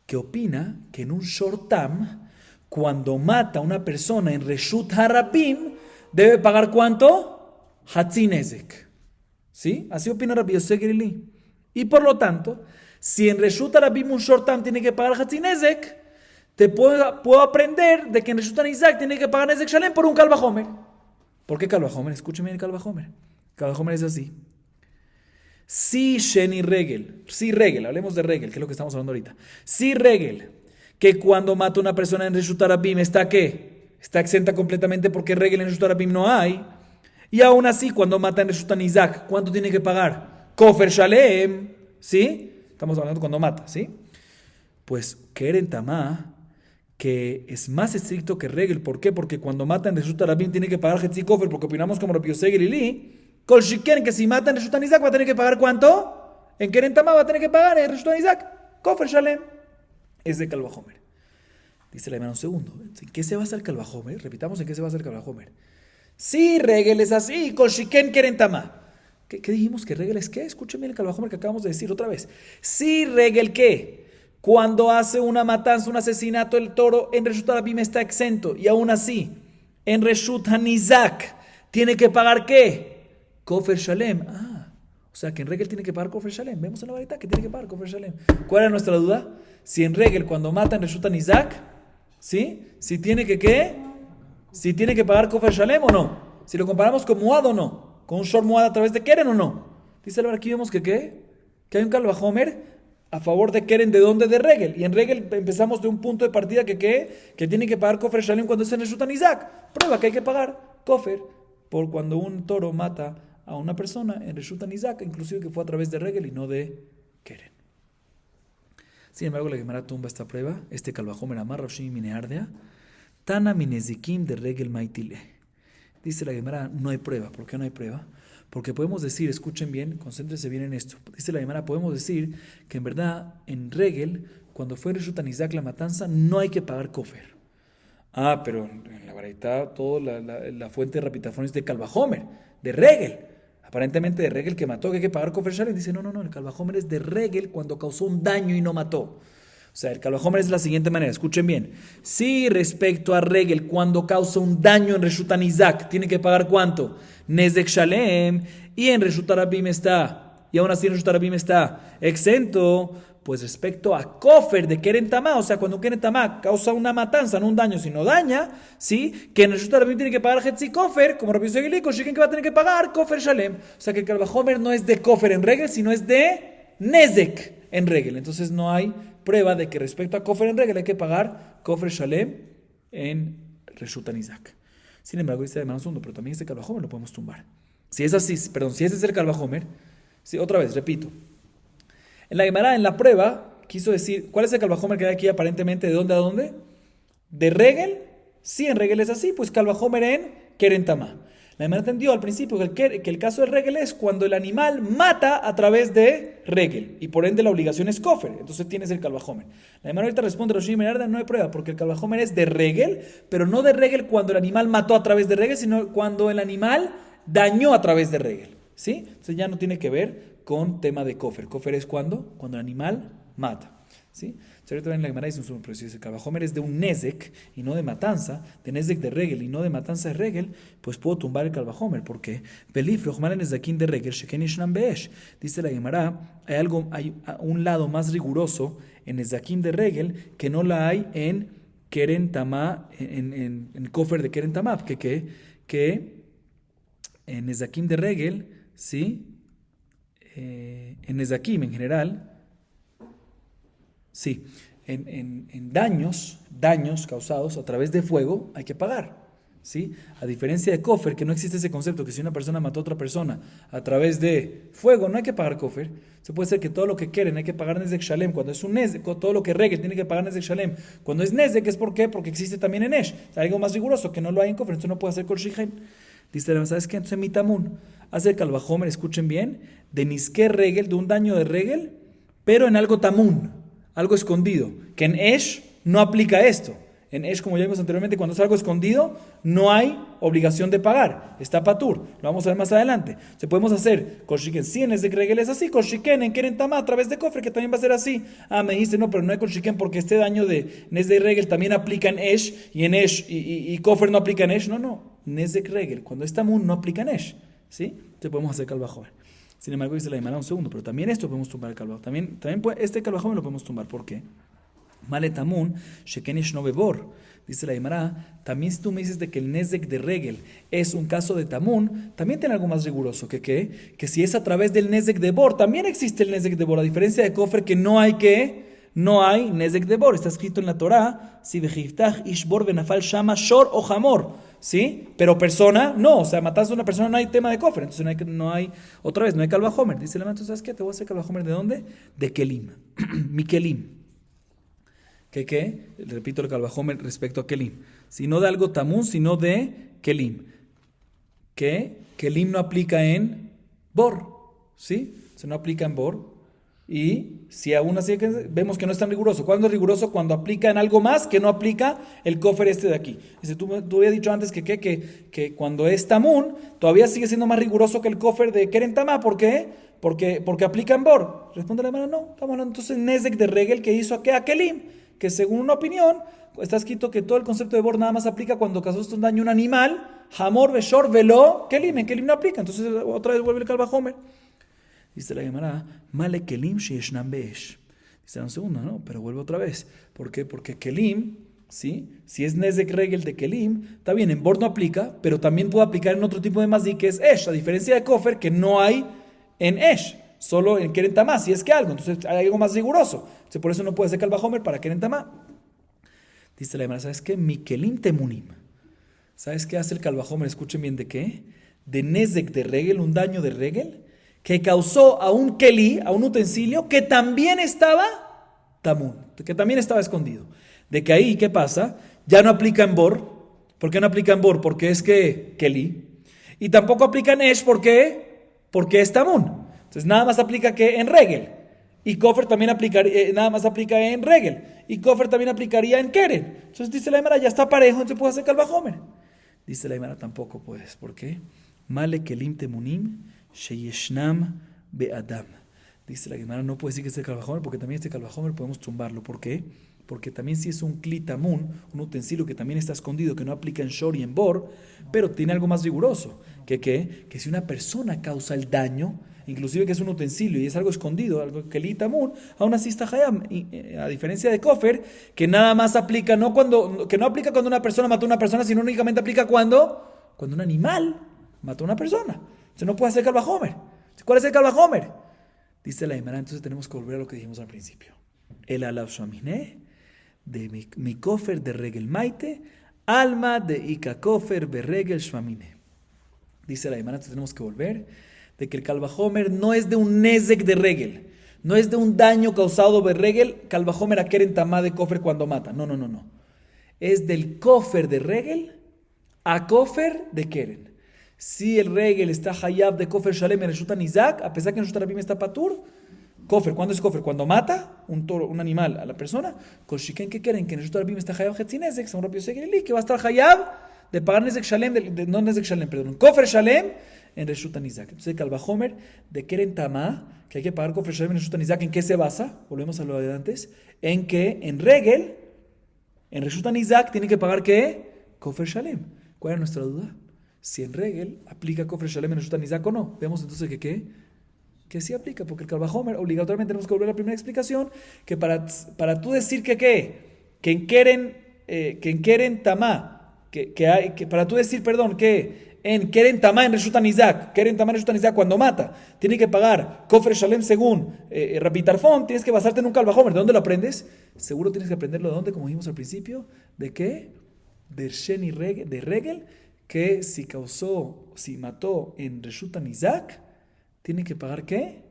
Speaker 1: que opina que en un shor tam, cuando mata a una persona en Reshut HaRabim, debe pagar ¿cuánto? Hatzi Nezek. ¿Sí? Así opina Rabbi Yossi Gelili. Y por lo tanto, si en Reshut HaRabim un shor tam tiene que pagar Hatzi Nezek, te puedo aprender de que en Reshut HaNizak tiene que pagar Nezek Shalem por un Kal Vajomer. ¿Por qué Kal Vajomer? Escúcheme el Kal Vajomer. Kal Vajomer es así. Si Sheni Regel, si Regel, hablemos de Regel, que es lo que estamos hablando ahorita. Si Regel, que cuando mata a una persona en Reshut HaRabim, ¿está qué? Está exenta completamente porque Regel en Reshut HaRabim no hay. Y aún así, cuando mata en Reshut HaNizak, ¿cuánto tiene que pagar? Kofer Shalem, ¿sí? Estamos hablando cuando mata, ¿sí? Pues Keren Tamá, que es más estricto que Regel. ¿Por qué? Porque cuando mata en Reshut HaRabim tiene que pagar Hetzi Kofer, porque opinamos como Rabbi Yossi Gelili. Kol Shiken, que si mata en Reshut HaNizak va a tener que pagar ¿cuánto? En Keren Tamá va a tener que pagar en Reshut HaNizak Kofer Shalem. Es de Kal Vajomer. Dice la hermana un segundo. ¿En qué se basa el Kal Vajomer? Repitamos en qué se basa el Kal Vajomer. Si Regel es así, Kol Shiken Keren Tamá. ¿Qué dijimos que Regel es qué? Escúcheme el Kal Vajomer que acabamos de decir otra vez. Si Regel ¿qué? Cuando hace una matanza, un asesinato, el toro en Reshut HaRabim está exento. Y aún así, en Reshut HaNizak, ¿tiene que pagar qué? Kofer Shalem. O sea que en Regel tiene que pagar Kofer Shalem. Vemos en la varita que tiene que pagar Kofer Shalem. ¿Cuál era nuestra duda? Si en Regel, cuando mata en Reshut HaNizak, ¿sí? Si tiene que ¿qué? Si tiene que pagar Kofer Shalem o no. Si lo comparamos con Muad o no. Con un Shor Muad a través de Keren o no. Dice la aquí vemos que ¿qué? Que hay un Kal Vajomer a favor de Keren, ¿de dónde? De Regel. Y en Regel empezamos de un punto de partida que ¿qué? Que tiene que pagar Kofer Shalem cuando es en Reshut HaNizak. Prueba que hay que pagar Kofer por cuando un toro mata a una persona en Reshut HaNizak, inclusive que fue a través de Regel y no de Keren. Sin embargo, la Gemara tumba esta prueba, este Kal Vajomer amar Roshim Mineardea, Tana Minezikim de Regel Maitile. Dice la Gemara, no hay prueba. ¿Por qué no hay prueba? Porque podemos decir, escuchen bien, concéntrense bien en esto. Dice la Gemara, podemos decir que en verdad, en Regel, cuando fue Reshut HaNizak la matanza, no hay que pagar Kofer. Pero en la Baraitá, toda la fuente de Rabbi Tarfón es de Kal Vajomer, de Regel. Aparentemente de Regel que mató, que hay que pagar Kofer Shalem. Dice, no, el Kal Vajomer es de Regel cuando causó un daño y no mató. O sea, el Kal Vajomer es de la siguiente manera, escuchen bien. Si respecto a Regel, cuando causa un daño en Reshut HaNizak, tiene que pagar ¿cuánto? Nezek Shalem. Y en Reshut HaRabim está, y aún así en Reshut HaRabim está exento. Pues respecto a Kofer de Keren Tamá, o sea, cuando Keren Tamá causa una matanza, no un daño, sino daña, ¿sí? Que en Reshut HaRabim tiene que pagar Hetzi Kofer, como Rabbi Yossi Gelili, Shiken que va a tener que pagar Kofer Shalem. O sea, que el Kal Vajomer no es de Kofer en Regel, sino es de Nezek en Regel. Entonces no hay prueba de que respecto a Kofer en Regel hay que pagar Kofer Shalem en Reshut HaNizak. Sin embargo, dice además un segundo, pero también este Kal Vajomer lo podemos tumbar. Si es así, si ese es el Kal Vajomer, sí, otra vez, repito. En la Gemara, en la prueba, quiso decir, ¿cuál es el Kal Vajomer que hay aquí aparentemente? ¿De dónde a dónde? ¿De Regel? Sí, en Regel es así, pues Kal Vajomer en Keren Tamá. La Gemara entendió al principio que el caso de Regel es cuando el animal mata a través de Regel, y por ende la obligación es Kofer, entonces tienes el Kal Vajomer. La Gemara ahorita responde, Roshim Menarda, no hay prueba, porque el Kal Vajomer es de Regel, pero no de Regel cuando el animal mató a través de Regel, sino cuando el animal dañó a través de Regel, ¿sí? Entonces ya no tiene que ver con tema de Kofer. Kofer es cuando el animal mata. ¿Sí? Ahorita ven la Gemara dice, pero si el Kalvajomer es de un Nezek y no de matanza, de Nezek de Regel y no de matanza de Regel, pues puedo tumbar el Kalvajomer. ¿Por qué? De Regel, dice la Gemara, hay un lado más riguroso en Nezakim de Regel que no la hay en Keren Tamá, en Kofer de Keren Tamá, que en Nezakim de Regel, ¿sí? En Nezakim en general, sí, en daños causados a través de fuego hay que pagar, ¿sí? A diferencia de Kofer, que no existe ese concepto, que si una persona mató a otra persona a través de fuego, no hay que pagar Kofer. Se puede ser que todo lo que quieren hay que pagar Nezek Shalem. Cuando es un Nezek, todo lo que Regel tiene que pagar Nezek Shalem. Cuando es Nezek, ¿es por qué? Porque existe también en Esh. O sea, algo más riguroso que no lo hay en Kofer, entonces no puede hacer Kol Shichen. Dice, ¿sabes qué? Entonces Mitamun hace el Kalvajomer, escuchen bien, de Niske Regel, de un daño de Regel, pero en algo Tamun, algo escondido, que en Esh no aplica esto. En Esh, como ya vimos anteriormente, cuando es algo escondido, no hay obligación de pagar. Está patur. Lo vamos a ver más adelante. Se podemos hacer Kol Shiken. Si en Nezek Regel es así, Kol Shiken en Keren Tamá a través de Kofer, que también va a ser así. Me dice, no, pero no hay Kol Shiken porque este daño de Nezek Regel también aplica en Esh, y en Esh, y Kofer no aplica en Esh. No. Nezek Regel, cuando es Tamun, no aplica en Esh. ¿Sí? Entonces podemos hacer Kalvajomer. Sin embargo, dice la Gemara un segundo, pero también esto podemos tumbar el Kalvajomer. También este Kalvajomer lo podemos tumbar. ¿Por qué? Male Tamun, Sheken Ish no bebor. Dice la Gemara, también si tú me dices de que el Nezek de Regel es un caso de Tamun, también tiene algo más riguroso. ¿Que si es a través del Nezek de Bor, también existe el Nezek de Bor, a diferencia de Kofer, que no hay Nezek de Bor. Está escrito en la Torah, si vejiftach ishbor benafal shama shor o jamor, ¿sí? Pero persona, no, o sea, mataste a una persona, no hay tema de Kofer, entonces no hay otra vez, no hay Kalvajomer. Dice la Gemara, ¿sabes qué? Te voy a hacer Kalvajomer, ¿de dónde? De Kelim, mi Kelim. ¿Qué? Repito el Kalvajomer respecto a Kelim. Si no de algo Tamun, sino de Kelim. Que Kelim no aplica en Bor, ¿sí? Se no aplica en Bor. Y si aún así vemos que no es tan riguroso. ¿Cuándo es riguroso? Cuando aplica en algo más que no aplica el Kofer este de aquí. Dice, tú habías dicho antes que cuando es Tamun, todavía sigue siendo más riguroso que el Kofer de Keren Tamá. ¿Por qué? Porque aplica en Bor. Responde la hermana, no. Estamos hablando entonces Nezek de Regel que hizo a Kelim. Que según una opinión, está escrito que todo el concepto de Bor nada más aplica cuando causaste un daño a un animal, Hamor, Beshor, Velo, Kelim, en Kelim no aplica, entonces otra vez vuelve el Kalvajomer. Dice la Gemara, Male Kelim Sheeshnam Beesh. Dice un segundo, ¿no? Pero vuelve otra vez. ¿Por qué? Porque Kelim, ¿sí? Si es Nezek Regel de Kelim, está bien, en Bor no aplica, pero también puede aplicar en otro tipo de Mazdi que es Esh, a diferencia de Kofer, que no hay en Esh. Solo en Keren Tamá, si es que algo, entonces hay algo más riguroso. Entonces, por eso no puede ser Kalvajomer para Keren Tamá. Dice la Gemara, ¿sabes qué? Mikelim Temunim. ¿Sabes qué hace el Kalvajomer? Escuchen bien, ¿de qué? De Nezek de Regel, un daño de Regel, que causó a un Keli, a un utensilio, que también estaba Tamun, que también estaba escondido. De que ahí, ¿qué pasa? Ya no aplica en Bor. ¿Por qué no aplica en Bor? Porque es que Keli. Y tampoco aplica en Esh, ¿por qué? Porque es Tamun. Entonces nada más aplica que en Regel. Y Kofer también aplicaría, nada más aplica en Regel. Y Kofer también aplicaría en Keren. Entonces dice la Gemara, ya está parejo, entonces puede hacer Kalvajomer. Dice la Gemara, tampoco puedes. ¿Por qué? Male kelim temunim sheyeshnam be'adam. Dice la Gemara, no puede decir que es el Kalvajomer, porque también este Kalvajomer podemos tumbarlo. ¿Por qué? Porque también si es un klitamun, un utensilio que también está escondido, que no aplica en Shor y en Bor, pero tiene algo más riguroso. Que si una persona causa el daño, inclusive que es un utensilio y es algo escondido, algo que litamun, aún así está hayam, a diferencia de Kofer, que nada más aplica, que no aplica cuando una persona mató a una persona, sino únicamente aplica cuando un animal mató a una persona. Entonces no puede hacer Kalvajomer. ¿Cuál es el Kalvajomer? Dice la Gemara, entonces tenemos que volver a lo que dijimos al principio. El alav shaminé, de mi Kofer de Regel Maite, alma de Ika Kofer de Regel Shmamine. Dice la Gemara, entonces tenemos que volver de que el Kalvajomer no es de un Nezek de Regel, no es de un daño causado de Regel, Kalvajomer a Keren Tamá de Kofer cuando mata. No. Es del Kofer de Regel a Kofer de Keren. Si el Regel está Hayab de Kofer Shalem en Reshutan Isaac, a pesar que en Reshutan Rabim está Patur, Kofer, ¿cuándo es Kofer? Cuando mata un toro, un animal a la persona. Koshiken que quieren que en Reshutan Rabim está Hayab Hetzinezek, son rápidos que va a estar Hayab de pagar Nezek Shalem, no Nezek Shalem, perdón, Kofer Shalem en Reshut Nizak. Entonces, el Kalvahomer de Keren Tamá, que hay que pagar Kofar Shalem en Reshut Nizak, ¿en qué se basa? Volvemos a lo de antes. En que en Regel, en Reshut Nizak, tiene que pagar ¿qué? Kofar Shalem. ¿Cuál es nuestra duda? Si en Regel aplica Kofar Shalem en Reshut Nizak o no. Vemos entonces que ¿qué? Que sí aplica, porque el Kalvahomer, obligatoriamente tenemos que volver a la primera explicación, que para tú decir que ¿qué? Que en Keren Tamá, para tú decir, perdón, que en Keren Tamá en Reshut Nizak, cuando mata, tiene que pagar Kofar Shalem según Rabbi Tarfon, tienes que basarte en un Kalvahomer. ¿De dónde lo aprendes? Seguro tienes que aprenderlo de dónde, como dijimos al principio, ¿de qué? De Sheni Regel, de Regel, que si mató en Reshut Nizak, tiene que pagar ¿qué?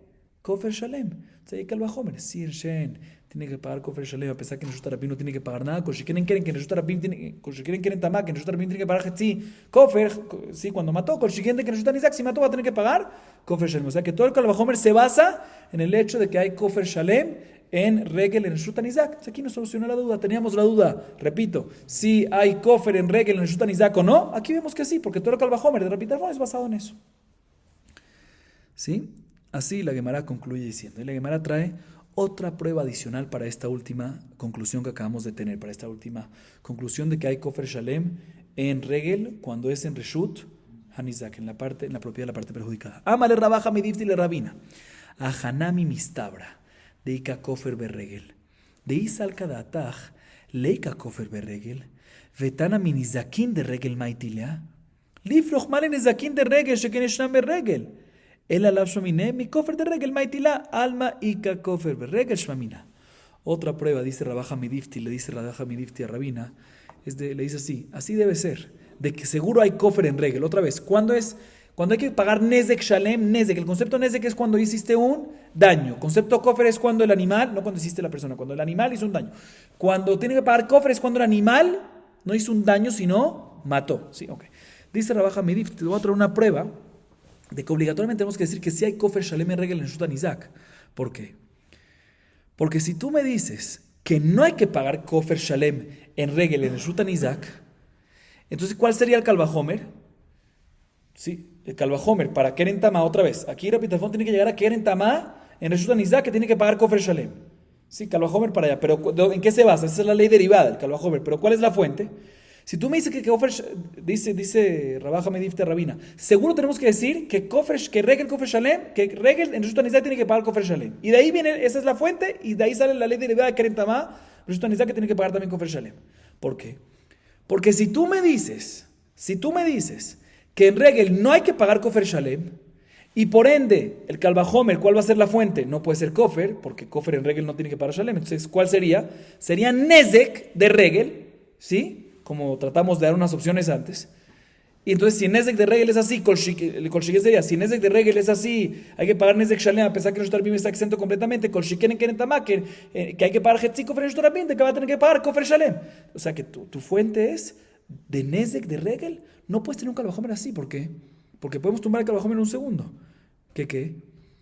Speaker 1: Kofar Shalem. O sea, hay Kalvahomer, sí, en Shen tiene que pagar Kofar Shalem, a pesar que en Reshut Rabim no tiene que pagar nada. Si quieren que en Reshut Rabim quieren Tamá, que en Reshut Rabim tiene que pagar sí, Kofar, sí, cuando mató. Si quieren que en Reshut Nizak, si mató, va a tener que pagar Kofar Shalem. O sea, que todo el Kalvahomer se basa en el hecho de que hay Kofar Shalem en Regel en Reshut Nizak. Entonces, aquí nos solucionó la duda. Teníamos la duda, repito, si hay Kofar en Regel en Reshut Nizak o no. Aquí vemos que sí, porque todo el Kalvahomer de Rabbi Tarfon es basado en eso. ¿Sí? Así la Gemara concluye diciendo, y la Gemara trae otra prueba adicional para esta última conclusión que acabamos de tener, para esta última conclusión de que hay Kofar Shalem en Regel cuando es en Reshut Hanizak, en la propiedad de la parte perjudicada. Amale Rabaja Midifti le Rabina, a Hanami Mistabra, de Ika Kofar Berregel, de Isal Kadataj, Leika Kofar Berregel, Vetana Minizakin de Regel Maitilea, Lifloch Malen Nezakin de Regel, Sheken Eshnam Berregel. El alab shmamine, mi kofer de regel maitila, alma ika kofer de regel shmamina. Otra prueba, dice Rabaja Midifti, le dice Rabaja Midifti a Rabina, le dice así debe ser, de que seguro hay kofer en regel. Otra vez, cuando hay que pagar nezek shalem, nezek, el concepto nezek es cuando hiciste un daño, concepto kofer es cuando el animal, no cuando hiciste la persona, cuando el animal hizo un daño. Cuando tiene que pagar kofer es cuando el animal no hizo un daño, sino mató. Sí, okay. Dice Rabaja Midifti, te voy a traer una prueba de que obligatoriamente tenemos que decir que sí hay Kofar Shalem en Regel en Reshut Nizak. ¿Por qué? Porque si tú me dices que no hay que pagar Kofar Shalem en Regel en Reshut Nizak, entonces ¿cuál sería el Kalvahomer? Sí, el Kalvahomer para Keren Tamá otra vez. Aquí Rabbi Tarfon tiene que llegar a Keren Tamá en Reshut Nizak que tiene que pagar Kofar Shalem. Sí, Kalvahomer para allá. Pero ¿en qué se basa? Esa es la ley derivada del Kalvahomer. Pero ¿cuál es la fuente? Si tú me dices que dice Rabaja Medifte Rabina, seguro tenemos que decir que Regel Kofar Shalem, que Regel en Reshut Nizak tiene que pagar Kofar Shalem. Y de ahí viene, esa es la fuente, y de ahí sale la ley derivada de Keren Tamá, Reshut Nizak que tiene que pagar también Kofar Shalem. ¿Por qué? Porque si tú me dices que en Regel no hay que pagar Kofar Shalem, y por ende, el Kalvahomer, ¿cuál va a ser la fuente? No puede ser Kofar, porque Kofar en Regel no tiene que pagar Shalem. Entonces, ¿cuál sería? Sería Nezek de Regel, ¿sí? Como tratamos de dar unas opciones antes. Y entonces, si Nezek de Regel es así, Kolshike sería, si Nezek de Regel es así, hay que pagar Nezek Shalem, a pesar que Reshut Rabim está exento completamente, Kolshike en Keren Tamá, que hay que pagar Hetzi Kofar Reshut Rabim, que va a tener que pagar Kofar Shalem. O sea que tu fuente es de Nezek de Regel, no puedes tener un Kalvahomer así. ¿Por qué? Porque podemos tumbar el Kalvahomer en un segundo. ¿Qué?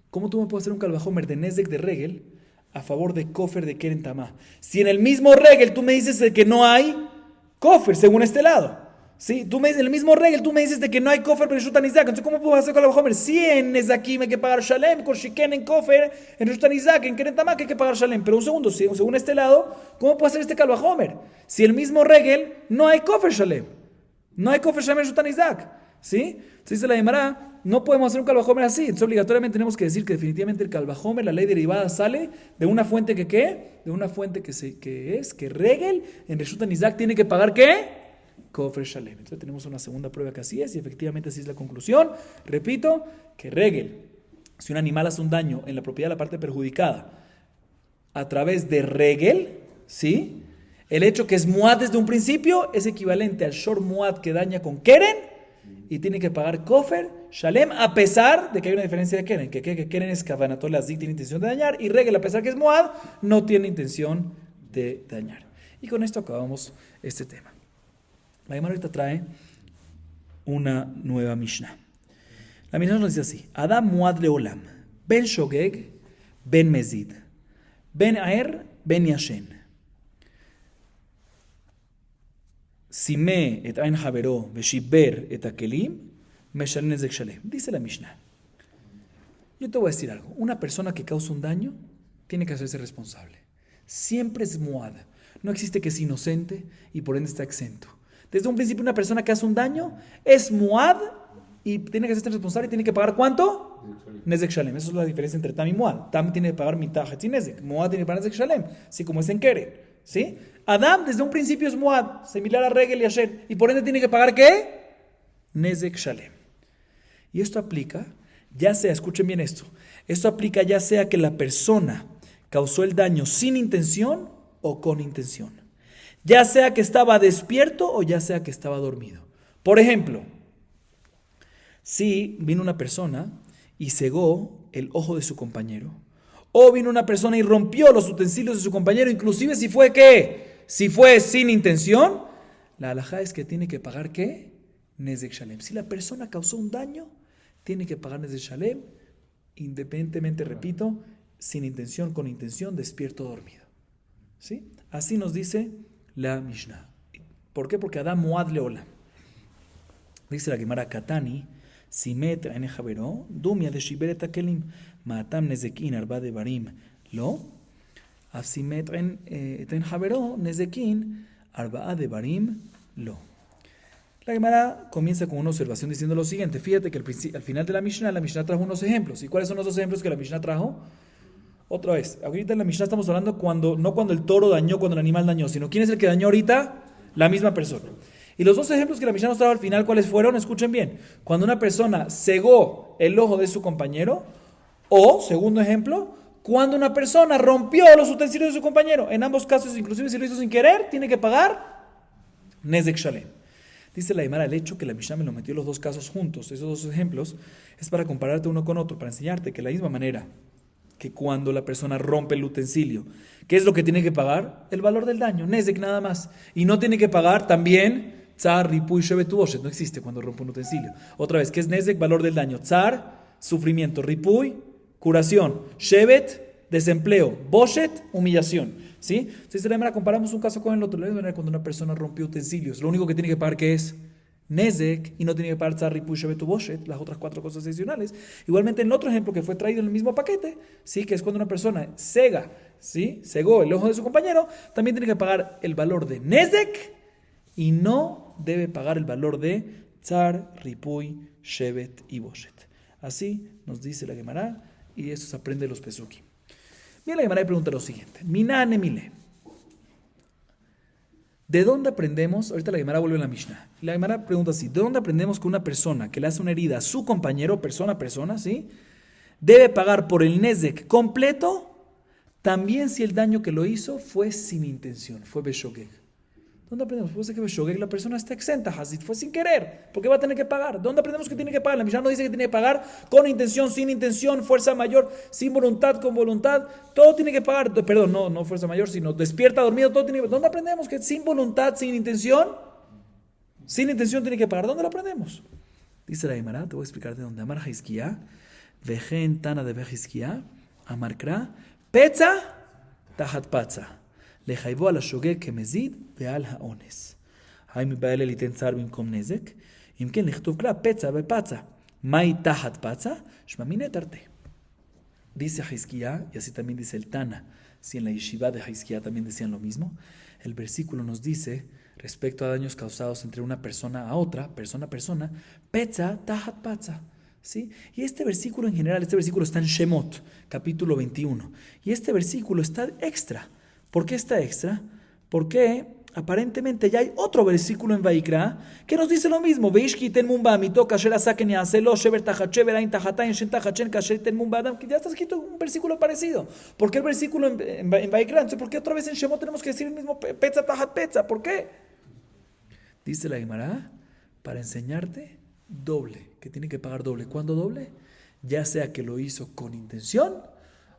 Speaker 1: ¿Cómo tú me puedes hacer un Kalvahomer de Nezek de Regel a favor de Kofar de Keren Tamá? Si en el mismo Regel tú me dices de que no hay Kofar, según este lado. ¿Sí? En el mismo Regel tú me dices de que no hay Kofar en Reshut Nizak. Entonces, ¿cómo puedo hacer Kalvahomer? Si en Nezakim hay que pagar Shalem, con Shiken en Kofar, en Reshut Nizak, en Keren Tamá hay que pagar Shalem. Pero un segundo, según este lado, ¿cómo puedo hacer este Kalvahomer? Si el mismo Regel no hay Kofar Shalem. No hay Kofar Shalem en Reshut Nizak. ¿Sí? Entonces dice la Gemara, no podemos hacer un Kalvahomer así. Entonces obligatoriamente tenemos que decir que definitivamente el Kalvahomer, la ley derivada, sale de una fuente que ¿qué? De una fuente que Regel en Reshut Nizak tiene que pagar ¿qué? Kofar Shalem. Entonces tenemos una segunda prueba que así es y efectivamente así es la conclusión. Repito, que Regel, si un animal hace un daño en la propiedad de la parte perjudicada a través de Regel, ¿sí? El hecho que es Muad desde un principio es equivalente al Shor Muad que daña con Keren y tiene que pagar Kofar Shalem a pesar de que hay una diferencia de Keren, que Keren es Kavanatol Azik, tiene intención de dañar, y Regel, a pesar que es Muad, no tiene intención de dañar. Y con esto acabamos este tema. La Gemara ahorita trae una nueva Mishnah. La Mishnah nos dice así: Adam Muad Leolam, Ben Shogeg, Ben Mezid, Ben Aer, Ben Yashen. Sime et Ain Havero, Veshiber et Akelim, Meshalem Nezek Shalem. Dice la Mishnah. Yo te voy a decir algo. Una persona que causa un daño tiene que hacerse responsable. Siempre es muad. No existe que es inocente y por ende está exento. Desde un principio una persona que hace un daño es muad y tiene que hacerse responsable y tiene que pagar ¿cuánto? Nezek Shalem. Esa es la diferencia entre Tam y Muad. Tam tiene que pagar mitad y Nezek. Muad tiene que pagar Nezek Shalem. Así como es en Keren. ¿Sí? Adam desde un principio es Muad, similar a Regel y Asher. Y por ende tiene que pagar ¿qué? Nezek Shalem. Y esto aplica, ya sea, escuchen bien esto aplica ya sea que la persona causó el daño sin intención o con intención. Ya sea que estaba despierto o ya sea que estaba dormido. Por ejemplo, si vino una persona y cegó el ojo de su compañero, o vino una persona y rompió los utensilios de su compañero, inclusive si fue ¿qué? Si fue sin intención, la halajá es que tiene que pagar ¿qué? Nezek Shalem. Si la persona causó un daño, tiene que pagar Nezek Shalem, independientemente, repito, sin intención, con intención, despierto o dormido. ¿Sí? Así nos dice la Mishnah. ¿Por qué? Porque Adam Muad Leola. Dice la Gemara Katani, Simet en Javeró, Dumia de Shiberet Akelim, Matam Nezekin Arba de Barim, Lo, Afsimet en Javeró, Nezekin Arba de Barim, Lo. La Gemara comienza con una observación diciendo lo siguiente. Fíjate que al final de la Mishnah trajo unos ejemplos. ¿Y cuáles son los dos ejemplos que la Mishnah trajo? Otra vez, ahorita en la Mishnah estamos hablando no cuando el toro dañó, cuando el animal dañó, sino quién es el que dañó ahorita, la misma persona. Y los dos ejemplos que la Mishnah nos trajo al final, ¿cuáles fueron? Escuchen bien. Cuando una persona cegó el ojo de su compañero, o, segundo ejemplo, cuando una persona rompió los utensilios de su compañero. En ambos casos, inclusive si lo hizo sin querer, tiene que pagar Nezek Shalem. Dice la Gemara, el hecho que la Mishnah me lo metió los dos casos juntos, esos dos ejemplos, es para compararte uno con otro, para enseñarte que de la misma manera que cuando la persona rompe el utensilio, ¿qué es lo que tiene que pagar? El valor del daño, Nezek nada más. Y no tiene que pagar también Tzar, Ripuy, Shevet, Uboshet. No existe cuando rompe un utensilio. Otra vez, ¿qué es Nezek? Valor del daño. Tzar, sufrimiento. Ripuy, curación. Shevet, desempleo. Boshet, humillación. ¿Sí? Entonces, de la manera comparamos un caso con el otro. De la manera cuando una persona rompió utensilios, lo único que tiene que pagar, ¿qué es? Nezek, y no tiene que pagar Tzar, Ripuy, Shevet, Uboshet, las otras 4 cosas adicionales. Igualmente, en el otro ejemplo que fue traído en el mismo paquete, ¿sí? Que es cuando una persona cega, ¿sí? Cegó el ojo de su compañero, también tiene que pagar el valor de Nezek y no debe pagar el valor de Tzar, Ripuy, Shevet y Boshet. Así nos dice la Gemara y eso se aprende de los Pesukim. Bien, la Gemara pregunta lo siguiente. Minane mile. ¿De dónde aprendemos? Ahorita la Gemara vuelve a la Mishnah. La Gemara pregunta así: ¿de dónde aprendemos que una persona que le hace una herida a su compañero, persona, ¿sí? Debe pagar por el Nezek completo, también si el daño que lo hizo fue sin intención, fue Beshogeg? ¿Dónde aprendemos? Pues que Beshogeg la persona está exenta, Hazit, fue sin querer. ¿Por qué va a tener que pagar? ¿Dónde aprendemos que tiene que pagar? La Mishnah no dice que tiene que pagar con intención, sin intención, fuerza mayor, sin voluntad, con voluntad. Todo tiene que pagar. Perdón, no fuerza mayor, sino despierta, dormido, todo tiene que pagar. ¿Dónde aprendemos que sin voluntad, sin intención tiene que pagar? ¿Dónde lo aprendemos? Dice la Gemara, te voy a explicar de dónde. Amar Haizkiá, Vejen Tana de Vejizkiá, Amar Kra, Petza, Tahat Patza. לחייבו על השוגג כמזיד ועל האונס. האם מבעל ליתן צער במקום נזק? אם כן, לכתוב כלל פצע ופצע. מהי תחת פצע? שמע מיני תרתי. Dice Hizquía, y así también dice el Tana, si en la yeshiva de Hizquía también decían lo mismo, el versículo nos dice, respecto a daños causados entre una persona a otra, persona a persona, pezza tahat patza. ¿Sí? Y este versículo en general, este versículo está en Shemot, capítulo 21. Y este versículo está extra. ¿Por qué está extra? Porque aparentemente ya hay otro versículo en Vaikra que nos dice lo mismo. Que ya está escrito un versículo parecido. ¿Por qué el versículo en Vaikra? Entonces, ¿por qué otra vez en Shemot tenemos que decir el mismo Petza Tahat Petza? ¿Por qué? Dice la Gemara, para enseñarte doble, que tiene que pagar doble. ¿Cuándo doble? Ya sea que lo hizo con intención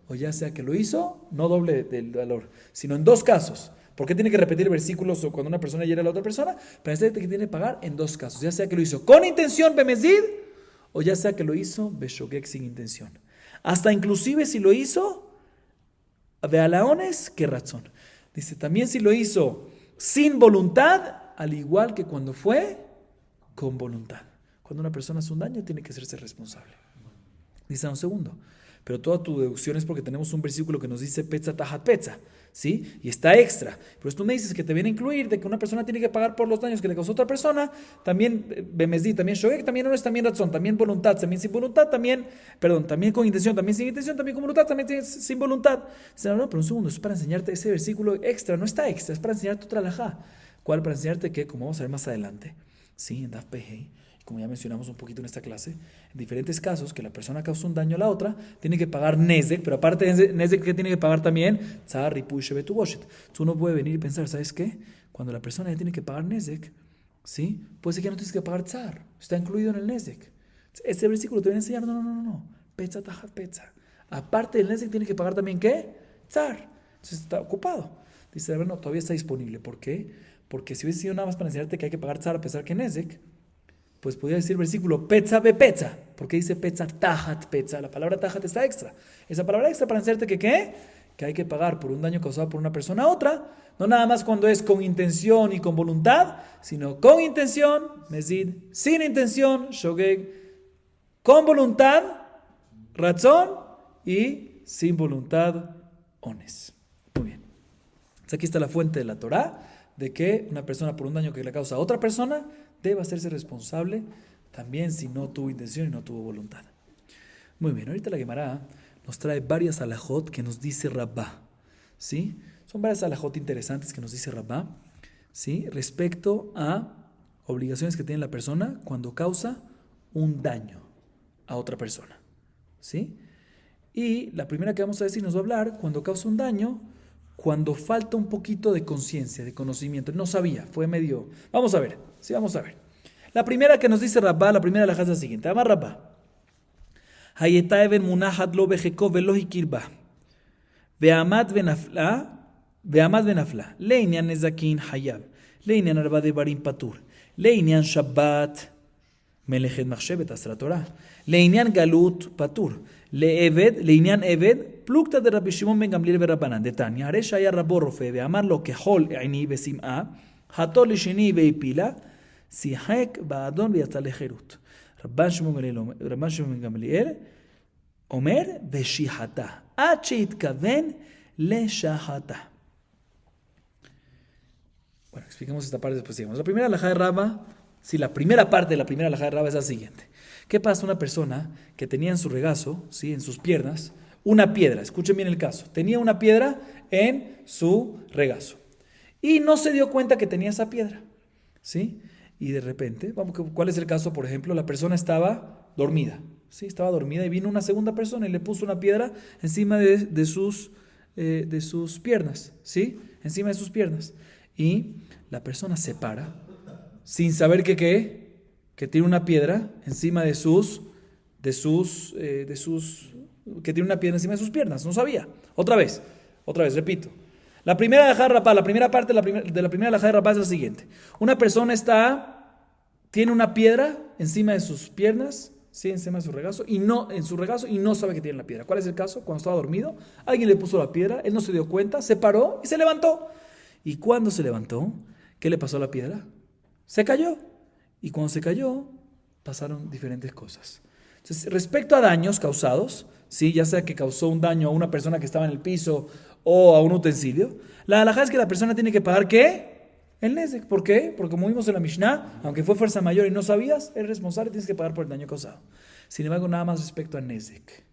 Speaker 1: o ya sea que lo hizo, no doble del valor, sino en dos casos. ¿Por qué tiene que repetir versículos cuando una persona hiere a la otra persona? Para decirte que tiene que pagar en dos casos. Ya sea que lo hizo con intención, bemezid, o ya sea que lo hizo beshogeg sin intención. Hasta inclusive si lo hizo bealaones que razón. Dice, también si lo hizo sin voluntad, al igual que cuando fue con voluntad. Cuando una persona hace un daño, tiene que hacerse responsable. Dice un segundo, pero toda tu deducción es porque tenemos un versículo que nos dice Petza Tajat Petza, ¿sí? Y está extra. Pero tú me dices que te viene a incluir de que una persona tiene que pagar por los daños que le causó otra persona, también Bemesdi, también Shogeg, también no es también razón, también voluntad, también sin voluntad, también con intención, también sin intención, también con voluntad, también sin voluntad. Dice, no, pero un segundo, es para enseñarte ese versículo extra, no está extra, es para enseñarte otra alajá. ¿Cuál? Para enseñarte que, como vamos a ver más adelante, ¿sí? En Daf Pehei, como ya mencionamos un poquito en esta clase, en diferentes casos que la persona causó un daño a la otra, tiene que pagar Nezek, pero aparte de Nezek, ¿qué tiene que pagar también? Tzar, Ripuy, Shevet, Uboshet. Tú no puedes venir y pensar, ¿sabes qué? Cuando la persona ya tiene que pagar Nezek, ¿sí? Puede ser que no tienes que pagar Tzar, está incluido en el Nezek. Este versículo te viene a enseñar, no. Petza, tajat, petza. Aparte del Nezek, tiene que pagar también, ¿qué? Tzar. Entonces está ocupado. Dice, bueno, todavía está disponible. ¿Por qué? Porque si hubiese sido nada más para enseñarte que hay que pagar Tzar a pesar que Nezek, pues podría decir el versículo Petza be Petza. ¿Por qué dice Petza tajat Petza? La palabra tajat está extra. Esa palabra extra para enseñarte que ¿qué? Que hay que pagar por un daño causado por una persona a otra. No nada más cuando es con intención y con voluntad, sino con intención, mesid, sin intención, shogeg, con voluntad, razón y sin voluntad, ones. Muy bien. Entonces aquí está la fuente de la Torá de que una persona por un daño que le causa a otra persona debe hacerse responsable también si no tuvo intención y no tuvo voluntad. Muy bien, ahorita la Gemara nos trae varias alajot que nos dice Rabbá, ¿sí? Son varias alajot interesantes que nos dice Rabbá, ¿sí? Respecto a obligaciones que tiene la persona cuando causa un daño a otra persona, ¿sí? Y la primera que vamos a decir nos va a hablar cuando causa un daño, cuando falta un poquito de conciencia, de conocimiento. No sabía, fue medio... Vamos a ver, sí, vamos a ver. La primera que nos dice Rabbá, la primera alajá es la siguiente. Amar Rabbá. Hayeta even munahat lo bejeko velo hikirba. Ve'amad venafla. Leinian nezakin hayab. Leinian arba de barim patur. Leinian shabbat. Melechet machshevet asra Torah. Leinian galut patur. Leinian eved. Plukta de Rabbi Shimon ben Gamliel verabanan. De Tanya. Aresha ya rabo rofe. Ve'amar lo kehol eini besim'a. Hatol lishini ve'ipila. שיחק באדון ויצא לחירות. רבן שמעון גמליאל אומר ושיחתה, עד שהתכוון לשחתה. Bueno, expliquemos esta parte después. Digamos. La primera alajá de Rabba, la primera parte de la primera alajá de Rabba es la siguiente. ¿Qué pasa? Una persona que tenía en su regazo, ¿sí? En sus piernas, una piedra. Escuchen bien el caso. Tenía una piedra en su regazo. Y no se dio cuenta que tenía esa piedra, ¿sí? Y de repente, ¿cuál es el caso? Por ejemplo, la persona estaba dormida, ¿sí? Estaba dormida y vino una segunda persona y le puso una piedra encima de sus piernas, ¿sí? Encima de sus piernas. Y la persona se para sin saber que tiene una piedra encima que tiene una piedra encima de sus piernas. No sabía. Otra vez, repito. La primera parte de la primera alajá de Rabbá es la siguiente. Una persona tiene una piedra encima de sus piernas, ¿sí? Encima de su regazo, y no sabe que tiene la piedra. ¿Cuál es el caso? Cuando estaba dormido, alguien le puso la piedra, él no se dio cuenta, se paró y se levantó. Y cuando se levantó, ¿qué le pasó a la piedra? Se cayó. Y cuando se cayó, pasaron diferentes cosas. Entonces, respecto a daños causados, ¿sí? Ya sea que causó un daño a una persona que estaba en el piso o a un utensilio, la halajá es que la persona tiene que pagar ¿qué? El nezek. ¿Por qué? Porque como vimos en la Mishnah, aunque fue fuerza mayor y no sabías, eres responsable y tienes que pagar por el daño causado. Sin embargo, nada más respecto a nezek.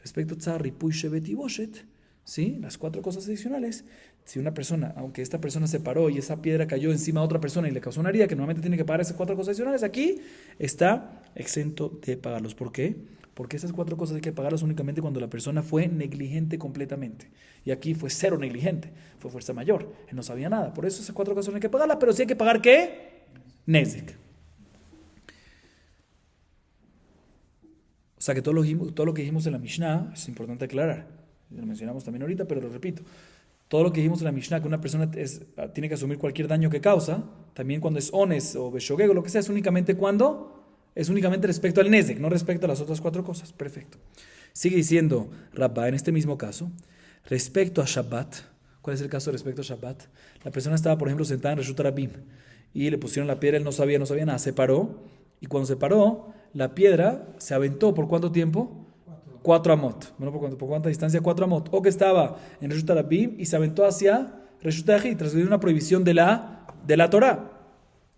Speaker 1: Respecto a tzar, ripuy, shevet y boshet, ¿sí? Las 4 cosas adicionales. Si una persona, aunque esta persona se paró y esa piedra cayó encima de otra persona y le causó una herida, que normalmente tiene que pagar esas 4 cosas adicionales, aquí está exento de pagarlos. ¿Por qué? Porque esas 4 cosas hay que pagarlas únicamente cuando la persona fue negligente completamente. Y aquí fue cero negligente, fue fuerza mayor. Él no sabía nada. Por eso esas 4 cosas no hay que pagarlas, pero sí hay que pagar ¿qué? Nezek. O sea que todo lo que dijimos en la Mishnah es importante aclarar. Lo mencionamos también ahorita, pero lo repito. Todo lo que dijimos en la Mishnah, que una persona tiene que asumir cualquier daño que causa, también cuando es ones o beshogeg o lo que sea, es únicamente respecto al nezek, no respecto a las otras 4 cosas. Perfecto. Sigue diciendo Rabbá en este mismo caso, respecto a Shabbat. ¿Cuál es el caso respecto a Shabbat? La persona estaba, por ejemplo, sentada en Reshut Rabim y le pusieron la piedra, él no sabía nada, se paró Y cuando se paró, la piedra se aventó ¿por cuánto tiempo? 4 amot. Bueno, ¿por cuánta distancia? 4 amot. O que estaba en Reshut Arabim y se aventó hacia Reshut Yahid, tras una prohibición de la Torah.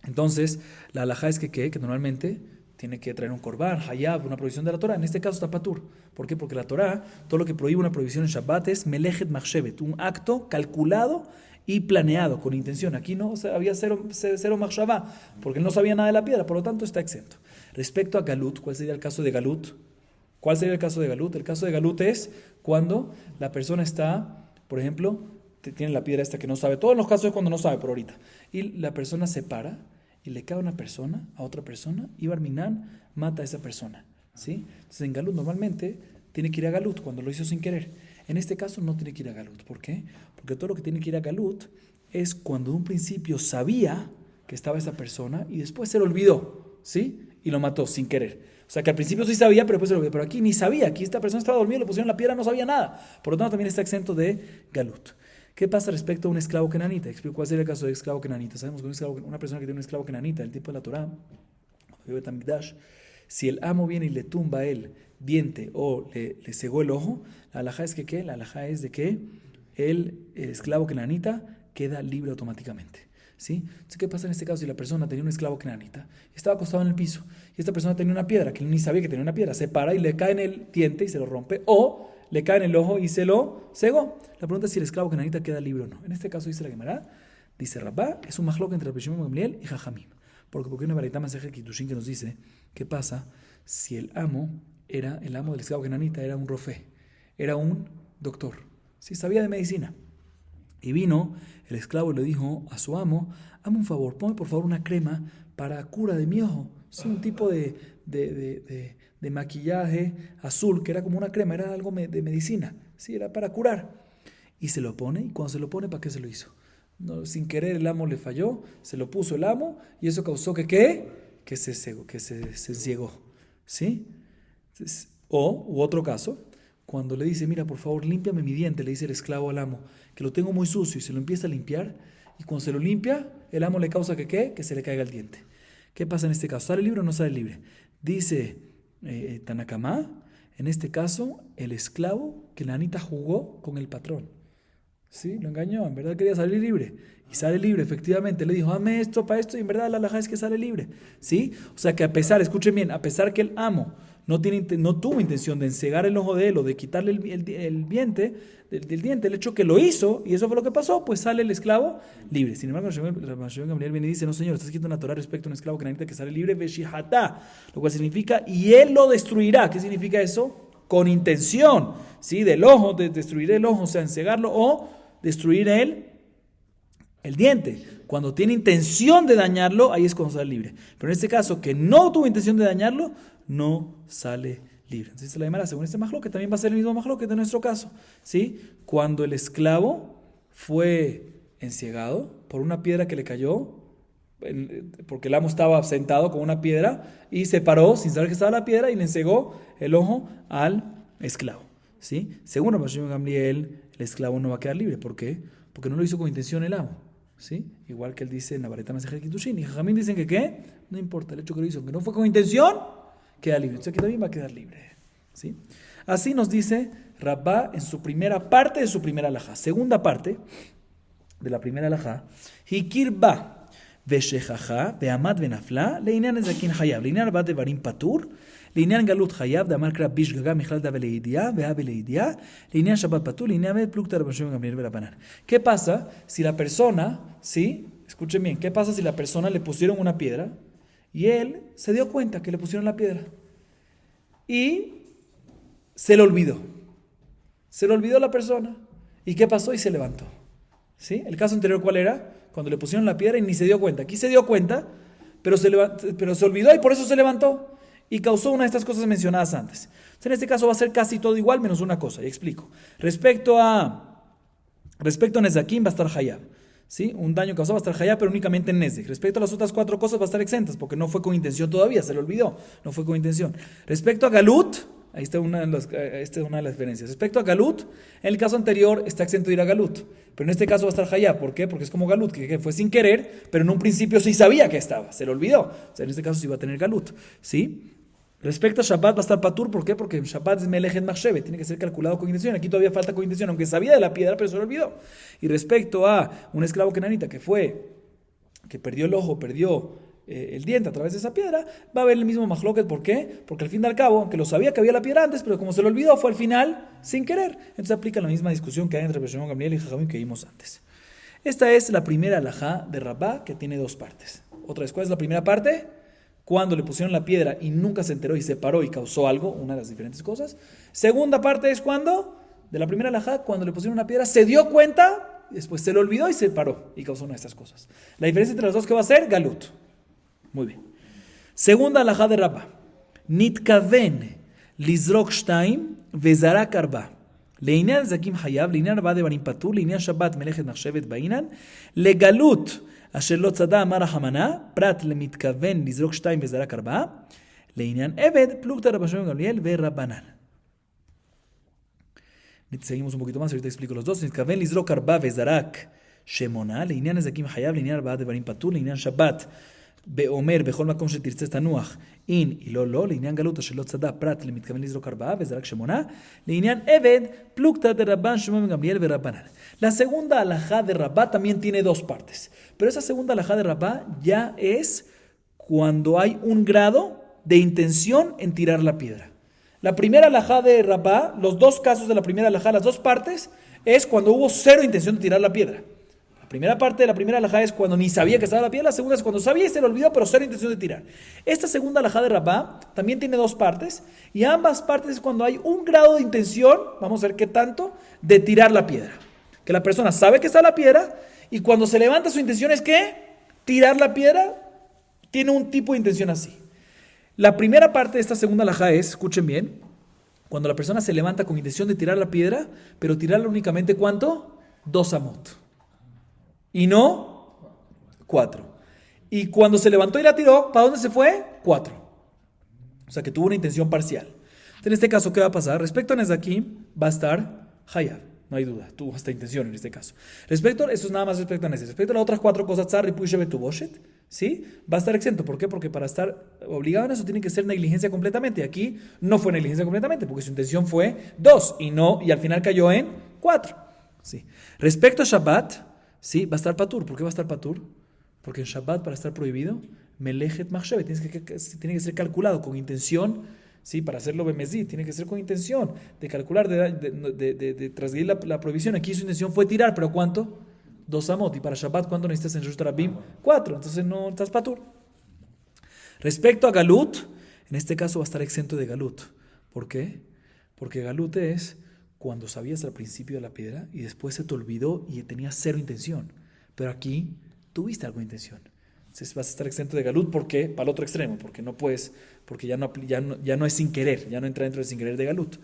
Speaker 1: Entonces, la halajá es que normalmente tiene que traer un korban, hayab, una prohibición de la Torah. En este caso está patur. ¿Por qué? Porque la Torah, todo lo que prohíbe una prohibición en Shabbat es melechet machshevet, un acto calculado y planeado, con intención. Aquí no había cero machshavá, porque no sabía nada de la piedra, por lo tanto está exento. Respecto a Galut, ¿cuál sería el caso de Galut? ¿Cuál sería el caso de Galut? El caso de Galut es cuando la persona está, por ejemplo, tiene la piedra esta que no sabe. Todos los casos es cuando no sabe, por ahorita. Y la persona se para y le cae una persona a otra persona y Barminan mata a esa persona. ¿Sí? Entonces en Galut normalmente tiene que ir a Galut cuando lo hizo sin querer. En este caso no tiene que ir a Galut. ¿Por qué? Porque todo lo que tiene que ir a Galut es cuando de un principio sabía que estaba esa persona y después se lo olvidó. ¿Sí? Y lo mató sin querer. O sea que al principio sí sabía, pero después se lo olvidó. Pero aquí ni sabía. Aquí esta persona estaba dormida, le pusieron la piedra, no sabía nada. Por lo tanto también está exento de Galut. ¿Qué pasa respecto a un esclavo kenanita? Explico cuál sería el caso de esclavo kenanita. Sabemos que una persona que tiene un esclavo kenanita, el tiempo de la Torah, si el amo viene y le tumba a él diente o le cegó el ojo, la halajá es ¿qué? La halajá es de que el esclavo kenanita queda libre automáticamente. ¿Sí? Entonces, ¿qué pasa en este caso si la persona tenía un esclavo kenanita y estaba acostado en el piso y esta persona tenía una piedra que él ni sabía que tenía una piedra, se para y le cae en el diente y se lo rompe, o le cae en el ojo y se lo cegó? La pregunta es si el esclavo kenanita queda libre o no. En este caso dice la Gemara, dice Rabá, es un majloc entre Rabbi Shimon ben Gamliel y Jajamim. Porque hay una Baraita Masejet Kitushin que nos dice qué pasa si el amo del esclavo kenanita era un rofé, era un doctor, ¿sí? Sabía de medicina. Y vino el esclavo y le dijo a su amo, hazme un favor, ponme por favor una crema para cura de mi ojo. Sí, un tipo de maquillaje azul, que era como una crema, era algo de medicina, sí, era para curar. Y se lo pone, y cuando se lo pone, ¿para qué se lo hizo? No, sin querer el amo le falló, se lo puso el amo, y eso causó que se ciegó, ¿sí? U otro caso, cuando le dice, mira, por favor, límpiame mi diente, le dice el esclavo al amo, que lo tengo muy sucio, y se lo empieza a limpiar, y cuando se lo limpia, el amo le causa que se le caiga el diente. ¿Qué pasa en este caso? ¿Sale libre o no sale libre? Dice Tanakama, en este caso, el esclavo que la anita jugó con el patrón. ¿Sí? Lo engañó, en verdad quería salir libre. Y sale libre, efectivamente. Le dijo, hazme esto para esto, y en verdad la halajá es que sale libre. ¿Sí? O sea que escuchen bien, a pesar que el amo no tuvo intención de encegar el ojo de él o de quitarle el diente, del diente, el hecho que lo hizo, y eso fue lo que pasó, pues sale el esclavo libre. Sin embargo, Rabbi Shimon Gamliel viene y dice, no señor, está escrito en la Torah respecto a un esclavo kenanita que sale libre, veshihata, lo cual significa, y él lo destruirá. ¿Qué significa eso? Con intención, ¿sí? Del ojo, de destruir el ojo, o sea, encegarlo o destruir el diente. Cuando tiene intención de dañarlo, ahí es cuando sale libre. Pero en este caso, que no tuvo intención de dañarlo, no sale libre. Entonces la Gemara, según este majlo, que también va a ser el mismo majlo que de nuestro caso, ¿sí? Cuando el esclavo fue enciegado por una piedra que le cayó, porque el amo estaba sentado con una piedra y se paró sin saber que estaba la piedra y le encegó el ojo al esclavo, ¿sí? Según Rabbi Shimon Gamliel, el esclavo no va a quedar libre. ¿Por qué? Porque no lo hizo con intención el amo, ¿sí? Igual que él dice en la Baraita Masejet Kitushin. Y Jajamim dicen que ¿qué? No importa el hecho que lo hizo, aunque no fue con intención, queda libre. Entonces aquí también va a quedar libre, ¿sí? Así nos dice Rabá en su primera parte de su primera halajá. Segunda parte de la primera halajá, Hikir ba veshejaja ve'amad ve'nafla le'inyan nezakin hayav le'inyan bat devarim patur le'inyan galut hayav de'amar kra bishgaga michlal da ve'leidia ve'a ve'leidia le'inyan shabbat patur le'inyan bet plukta Rabbi Shimon Gamliel ve'rabanan. ¿Qué pasa si la persona, sí? Escuchen bien, ¿qué pasa si la persona le pusieron una piedra y él se dio cuenta que le pusieron la piedra y se le olvidó? Se le olvidó la persona. ¿Y qué pasó? Y se levantó. ¿Sí? El caso anterior, ¿cuál era? Cuando le pusieron la piedra y ni se dio cuenta. Aquí se dio cuenta, pero se olvidó y por eso se levantó. Y causó una de estas cosas mencionadas antes. Entonces, en este caso va a ser casi todo igual, menos una cosa. Y explico. Respecto a Nezakim va a estar Hayab. ¿Sí? Un daño causado va a estar Hayab, pero únicamente en Nezek. Respecto a las otras 4 cosas va a estar exentas, porque no fue con intención todavía, se le olvidó. No fue con intención. Respecto a Galut, ahí está esta es una de las diferencias. Respecto a Galut, en el caso anterior está exento de ir a Galut. Pero en este caso va a estar hayab. ¿Por qué? Porque es como galut, que fue sin querer, pero en un principio sí sabía que estaba, se le olvidó. O sea, en este caso sí va a tener galut, ¿sí? Respecto a Shabbat va a estar patur, ¿por qué? Porque Shabbat es melechet machsheve, tiene que ser calculado con intención. Aquí todavía falta con intención, aunque sabía de la piedra, pero se le olvidó. Y respecto a un esclavo kenanita que perdió el ojo, perdió el diente a través de esa piedra, va a haber el mismo machloket. ¿Por qué? Porque al fin y al cabo, aunque lo sabía que había la piedra antes, pero como se le olvidó, fue al final sin querer. Entonces aplica la misma discusión que hay entre Shimon Gamliel y Jajamim que vimos antes. Esta es la primera alajá de Rabá, que tiene dos partes. Otra vez, ¿cuál es la primera parte? Cuando le pusieron la piedra y nunca se enteró y se paró y causó algo, una de las diferentes cosas. Segunda parte es cuando, de la primera alajá, cuando le pusieron una piedra, se dio cuenta, después se le olvidó y se paró y causó una de estas cosas. La diferencia entre las dos, ¿qué va a ser? Galut. Muy bien. Segunda alajá de Rabá. Nitkaven lizrok shtaim vezarak arba. לעניין זקים חייב, לעניין ארבעה דברים פטור, לעניין שבת מלאכת מחשבת בעינן, לגלות אשר לא צדה אמר החמנה, פרט למתכוון לזרוק שתיים וזרק ארבעה, לעניין עבד, פלוגתא רבי שמעון גמליאל ורבנן. seguimos un poquito más, ahorita explico los dos. מתכוון לזרוק ארבעה וזרק שמונה, לעניין נזקים חייב, לעניין ארבעה דברים פטור, לעניין שבת באומר בכל מקום שתרצה תנוח אין לא, לעניין גלות אשר לא צדה פרט למתכוון לזרוק ארבעה וזרק שמונה, לעניין עבד פלוגתא דרבן שמעון גמליאל ורבנן. La segunda alajá de Rabá también tiene dos partes, pero esa segunda alajá de Rabá ya es cuando hay un grado de intención en tirar la piedra. La primera alajá de Rabá, los dos casos de la primera alajá, las dos partes, es cuando hubo cero intención de tirar la piedra. La primera parte de la primera alajá es cuando ni sabía que estaba la piedra, la segunda es cuando sabía y se le olvidó, pero cero intención de tirar. Esta segunda alajá de Rabá también tiene dos partes, y ambas partes es cuando hay un grado de intención, vamos a ver qué tanto, de tirar la piedra. Que la persona sabe que está la piedra, y cuando se levanta su intención es que tirar la piedra tiene un tipo de intención así. La primera parte de esta segunda alajá es, escuchen bien, cuando la persona se levanta con intención de tirar la piedra, pero tirarla únicamente ¿cuánto? 2 amot. Y no 4. Y cuando se levantó y la tiró, ¿para dónde se fue? 4. O sea que tuvo una intención parcial. En este caso, ¿qué va a pasar? Respecto a Nezakim, va a estar hayab. No hay duda, tuvo esta intención en este caso. Eso es nada más respecto a Nezek. Respecto a las otras 4 cosas, Tzar, Ripuy, Shevet, Tuboshet, ¿sí? Va a estar exento. ¿Por qué? Porque para estar obligado en eso tiene que ser negligencia completamente. Y aquí no fue negligencia completamente, porque su intención fue 2 y al final cayó en 4. ¿Sí? Respecto a Shabbat, ¿sí? Va a estar patur. ¿Por qué va a estar patur? Porque en Shabbat, para estar prohibido, Melechet Machshevet, tiene que ser calculado con intención. Sí, para hacerlo bemezí, tiene que ser con intención de calcular, de transgredir la prohibición. Aquí su intención fue tirar, pero ¿cuánto? 2 amot. Y para Shabbat, ¿cuánto necesitas en Rosh Rabim? 4. Entonces no estás patur. Respecto a Galut, en este caso va a estar exento de Galut. ¿Por qué? Porque Galut es cuando sabías al principio de la piedra y después se te olvidó y tenías 0 intención. Pero aquí tuviste algo de intención. Entonces vas a estar exento de Galut, ¿por qué? Para el otro extremo, porque no puedes, porque ya no es sin querer, ya no entra dentro de sin querer de Galut.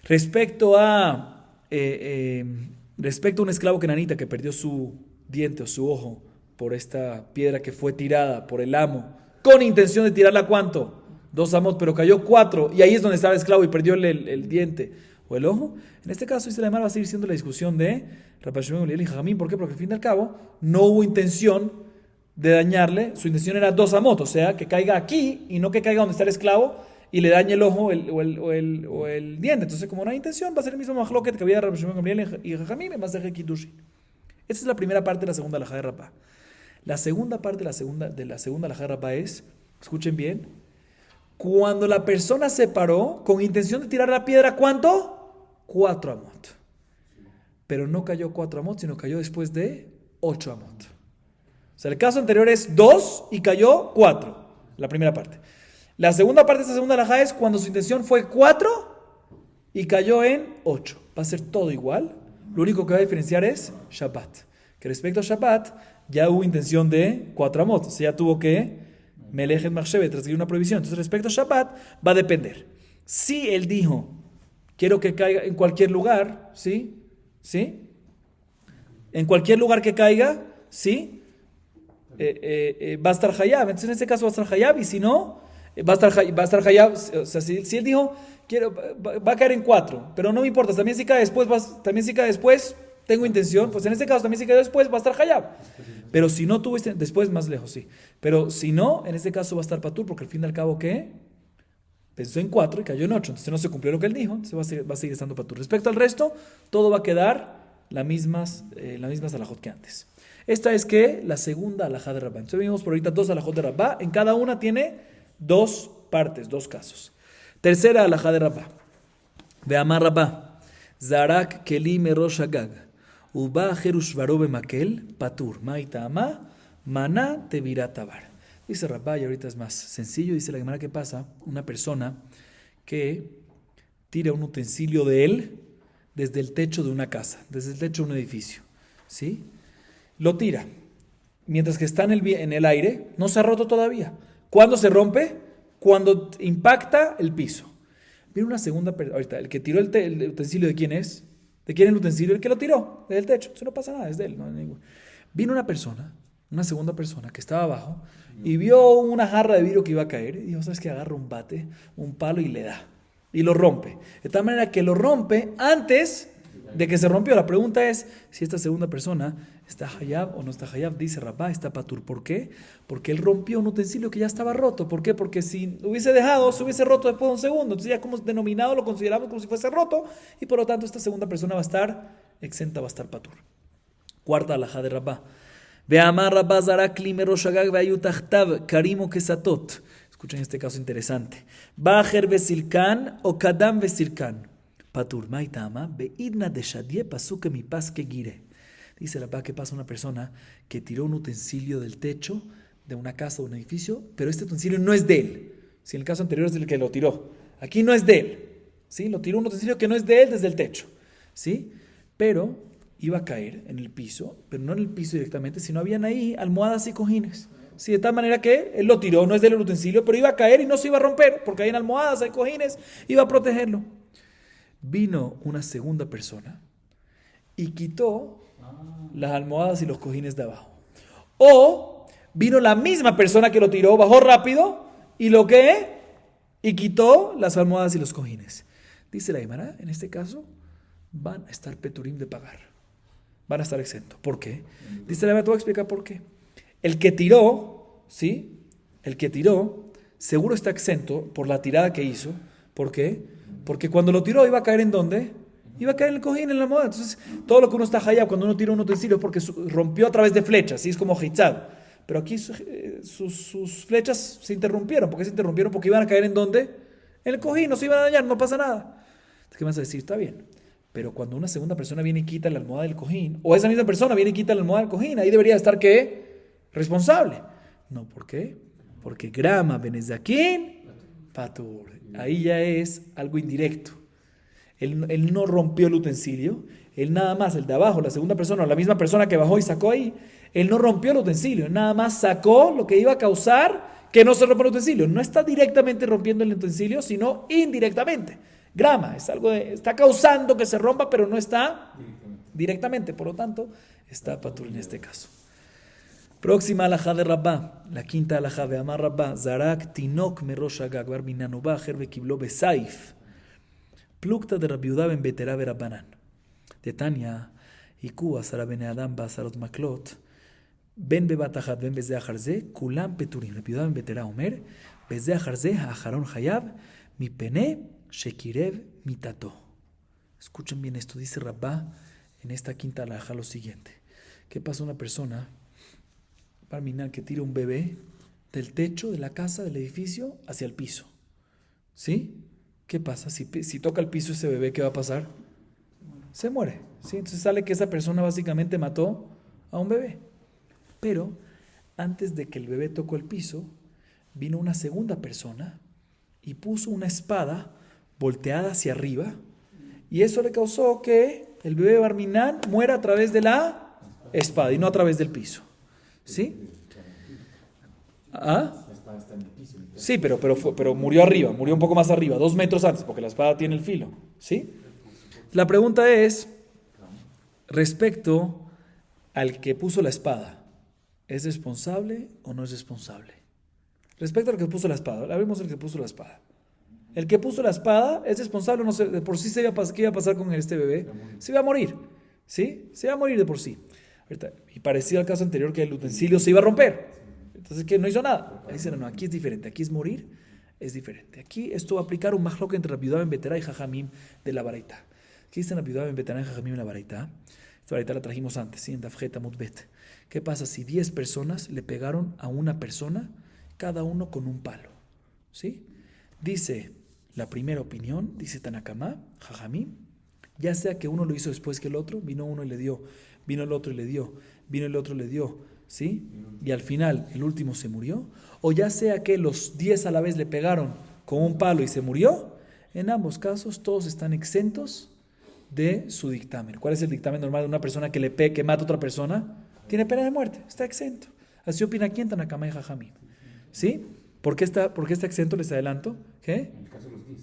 Speaker 1: Respecto a un esclavo kenanita que perdió su diente o su ojo por esta piedra que fue tirada por el amo, con intención de tirarla ¿cuánto? 2 amot, pero cayó 4, y ahí es donde estaba el esclavo y perdió el diente o el ojo. En este caso, dice la Gemara, va a seguir siendo la discusión de Rabbi Shimon Gamliel y Jajamim. ¿Por qué? Porque al fin y al cabo no hubo intención de dañarle, su intención era 2 amot, o sea, que caiga aquí y no que caiga donde está el esclavo y le dañe el ojo o el diente. Entonces, como no hay intención, va a ser el mismo machloket que había Rabbi Shimon Gamliel y Jajamim en Masechet Kiddushin. Esta es la primera parte de la segunda alajá de Rabá. La segunda parte de la segunda alajá de Rabá es, escuchen bien, cuando la persona se paró con intención de tirar la piedra, ¿cuánto? 4 amot. Pero no cayó 4 amot, sino cayó después de 8 amot. O sea, el caso anterior es 2 y cayó 4, la primera parte. La segunda parte de esta segunda alajá es cuando su intención fue 4 y cayó en 8. Va a ser todo igual. Lo único que va a diferenciar es Shabbat. Que respecto a Shabbat, ya hubo intención de 4 amot. O sea, ya tuvo que Melechet Machshevet, transgredir una prohibición. Entonces, respecto a Shabbat, va a depender. Si él dijo, quiero que caiga en cualquier lugar, ¿sí? ¿Sí? En cualquier lugar que caiga, ¿sí? Va a estar hayab. Entonces en este caso va a estar hayab, y si no, va a estar hayab. O sea, si él dijo, va a caer en 4, pero no me importa, también si cae después, tengo intención, pues en este caso también si cayó después va a estar hayab. Pero si no tuviste, después más lejos, sí. Pero si no, en este caso va a estar patur, porque al fin y al cabo, ¿qué? Pensó en 4 y cayó en 8, entonces no se cumplió lo que él dijo, entonces va a seguir estando patur. Respecto al resto, todo va a quedar las mismas alajot que antes. Esta es que la segunda alajá de Rabá. Entonces vimos por ahorita 2 alajot de Rabá, en cada una tiene 2 partes, 2 casos. Tercera alajá de Rabá. Ve'amar Rabá, Zarak keli merosh agag, uba jerushvaro bemakel, patur, maitama, maná teviratabar. Dice Rabá, y ahorita es más sencillo, dice la Gemara, ¿qué pasa? Una persona que tira un utensilio de él desde el techo de una casa, desde el techo de un edificio, ¿sí? Lo tira. Mientras que está en el aire, no se ha roto todavía. ¿Cuándo se rompe? Cuando impacta el piso. Viene una segunda persona, ahorita, el que tiró el utensilio, ¿de quién es? ¿De quién es el utensilio? El que lo tiró, desde el techo. Eso no pasa nada, es de él. No, vino una segunda persona que estaba abajo y vio una jarra de vidrio que iba a caer y dijo, ¿sabes qué? Agarra un bate, un palo y le da. Y lo rompe. De tal manera que lo rompe antes de que se rompió. La pregunta es si esta segunda persona está hayab o no está hayab. Dice Rabá, está patur. ¿Por qué? Porque él rompió un utensilio que ya estaba roto. ¿Por qué? Porque si hubiese dejado, se hubiese roto después de un segundo. Entonces ya como denominado lo consideramos como si fuese roto y por lo tanto esta segunda persona va a estar exenta, va a estar patur. Cuarta alajá de Rabá. Ve'amar Rabá zarak li merosh agag ve'ayu tachtav karimo kesatot. Escuchen este caso interesante. Bajer besilkan o kadam besilkan. Patur maitama beidna de shadie pasuke mi pas que gire. Dice Rabá que pasa una persona que tiró un utensilio del techo de una casa o un edificio, pero este utensilio no es de él. Si en el caso anterior es el que lo tiró. Aquí no es de él. ¿Sí? Lo tiró un utensilio que no es de él desde el techo. ¿Sí? Pero iba a caer en el piso, pero no en el piso directamente, sino habían ahí almohadas y cojines. Sí, de tal manera que él lo tiró, no es del utensilio, pero iba a caer y no se iba a romper, porque hay almohadas, hay cojines, iba a protegerlo. Vino una segunda persona y quitó las almohadas y los cojines de abajo. O vino la misma persona que lo tiró, bajó rápido y quitó las almohadas y los cojines. Dice la Gemara, en este caso, van a estar peturim de pagar. Van a estar exentos. ¿Por qué? Dice la Gemara, te voy a explicar por qué. El que tiró, ¿sí? El que tiró, seguro está exento por la tirada que hizo. ¿Por qué? Porque cuando lo tiró iba a caer ¿en dónde? Iba a caer en el cojín, en la almohada. Entonces, todo lo que uno está hayab cuando uno tira un utensilio es porque rompió a través de flechas, ¿sí? Es como hitzad. Pero aquí sus flechas se interrumpieron. ¿Por qué se interrumpieron? Porque iban a caer ¿en dónde? En el cojín, no se iban a dañar, no pasa nada. ¿Qué vas a decir? Está bien. Pero cuando una segunda persona viene y quita la almohada del cojín, o esa misma persona viene y quita la almohada del cojín, ahí debería estar ¿qué? Responsable. No, ¿por qué? Porque grama benezakin patur. Ahí ya es algo indirecto. Él no rompió el utensilio, él nada más, el de abajo, la segunda persona, o la misma persona que bajó y sacó ahí, él no rompió el utensilio, él nada más sacó lo que iba a causar que no se rompa el utensilio. No está directamente rompiendo el utensilio, sino indirectamente. Grama, es algo está causando que se rompa, pero no está directamente. Por lo tanto, está patur en este caso. Próxima alajá de Rabá, la quinta alajá de Amar Rabá, Zarak tinok merosh agag bar binanu bajer bekiblo besaif. Plukta de Rabbi Yehuda ben Betera berabanan. De Tania, Iku asara ben Adam basarot maklot, ben bebatachat ben bezeh acharze, kulam peturim. Rabbi Yehuda ben Betera omer, bezeh acharze haacharon hayab, mi pene shekirev mitato. Escuchen bien esto, dice Rabá en esta quinta alajá lo siguiente. ¿Qué pasa una persona Parminal que tira un bebé del techo de la casa, del edificio, hacia el piso? ¿Sí? ¿Qué pasa? Si toca el piso ese bebé, ¿qué va a pasar? Se muere. ¿Sí? Entonces sale que esa persona básicamente mató a un bebé. Pero antes de que el bebé tocó el piso, vino una segunda persona y puso una espada volteada hacia arriba y eso le causó que el bebé Barminán muera a través de la espada y no a través del piso. ¿Sí? ¿Ah? Sí, pero murió arriba, murió un poco más arriba, 2 metros antes, porque la espada tiene el filo. ¿Sí? La pregunta es, respecto al que puso la espada, ¿es responsable o no es responsable? Respecto al que puso la espada, hablemos del que puso la espada. El que puso la espada es responsable, no sé, de por sí qué iba a pasar con este bebé, se iba a morir. ¿Sí? Se va a morir de por sí. Ahorita, y parecido al caso anterior que el utensilio se iba a romper. Entonces, que no hizo nada. Ahí dice, no, aquí es diferente. Aquí es morir, es diferente. Aquí esto va a aplicar un mahlok entre Rabbi Yehuda ben Betera y Jajamim de la Baraita. ¿Qué dice Rabbi Yehuda ben Betera y Jajamim de la Baraita? Esta Baraita la trajimos antes, ¿sí? En Dafjet Amud Bet. ¿Qué pasa si 10 personas le pegaron a una persona, cada uno con un palo? ¿Sí? Dice la primera opinión, dice Tanakama, Jajamim, ya sea que uno lo hizo después que el otro, vino uno y le dio, vino el otro y le dio, vino el otro y le dio, ¿sí? Y al final el último se murió, o ya sea que los 10 a la vez le pegaron con un palo y se murió, en ambos casos todos están exentos de su dictamen. ¿Cuál es el dictamen normal de una persona que le pegue, que mata a otra persona? Tiene pena de muerte, está exento. Así opina quién, Tanakama y Jajamim. ¿Sí? ¿Por qué está exento? Les adelanto. ¿Qué?
Speaker 2: En el caso de los 10.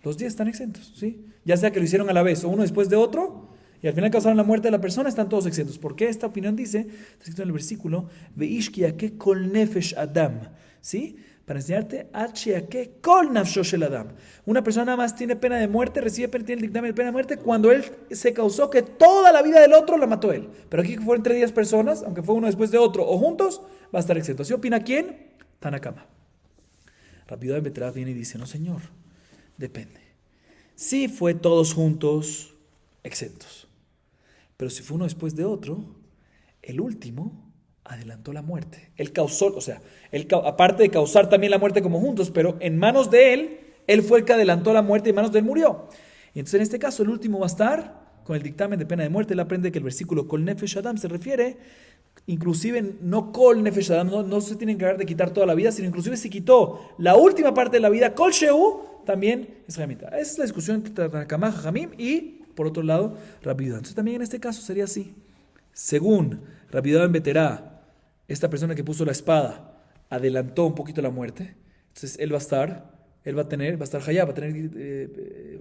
Speaker 1: Los 10 están exentos, ¿sí? Ya sea que lo hicieron a la vez o uno después de otro y al final causaron la muerte de la persona, están todos exentos. ¿Por qué? Esta opinión dice, está escrito en el versículo, Veishkiake kol nefesh adam, ¿sí? Para enseñarte, Achiake kol nafsho shel adam. Una persona nada más tiene pena de muerte, tiene el dictamen de pena de muerte cuando él se causó que toda la vida del otro la mató él. Pero aquí que fueron entre 10 personas, aunque fue uno después de otro o juntos, va a estar exento. ¿Así opina quién? Tanakama. Rabbi Yehuda ben Betera viene y dice, no señor, depende. Si fue todos juntos, exentos. Pero si fue uno después de otro, el último adelantó la muerte. Él causó, o sea, aparte de causar también la muerte como juntos, pero en manos de él fue el que adelantó la muerte y en manos de él murió. Y entonces en este caso el último va a estar con el dictamen de pena de muerte. Él aprende que el versículo Kol Nefesh Adam se refiere, inclusive no Kol Nefesh Adam, no se tiene que encargar de quitar toda la vida, sino inclusive si quitó la última parte de la vida, Kol Shehu, también es Jamita. Esa es la discusión entre Tanakama, Jajamim y, por otro lado, Rabbi Yehuda. Entonces también en este caso sería así. Según Rabbi Yehuda ben Betera, esta persona que puso la espada adelantó un poquito la muerte. Entonces él va a estar hayab, va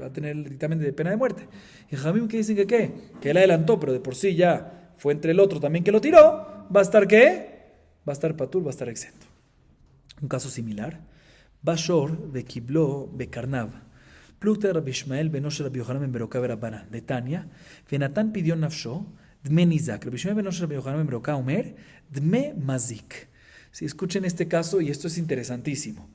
Speaker 1: a tener el dictamen de pena de muerte. Y Jajamim que dicen que él adelantó, pero de por sí ya fue entre el otro también que lo tiró, va a estar ¿qué? Va a estar patur, va a estar exento. Un caso similar. Bashor de Kiblo Bekarnav. Plukta Rabbi Ishmael Benosh Rabbi Yohanan ben Beroka Berabanan. De Tania. Venatan pidió nafsho. Dme nizak. Rabbi Ishmael Benosh Rabbi Yohanan ben Beroka Omer. Dme mazik. Si escuchen este caso, y esto es interesantísimo.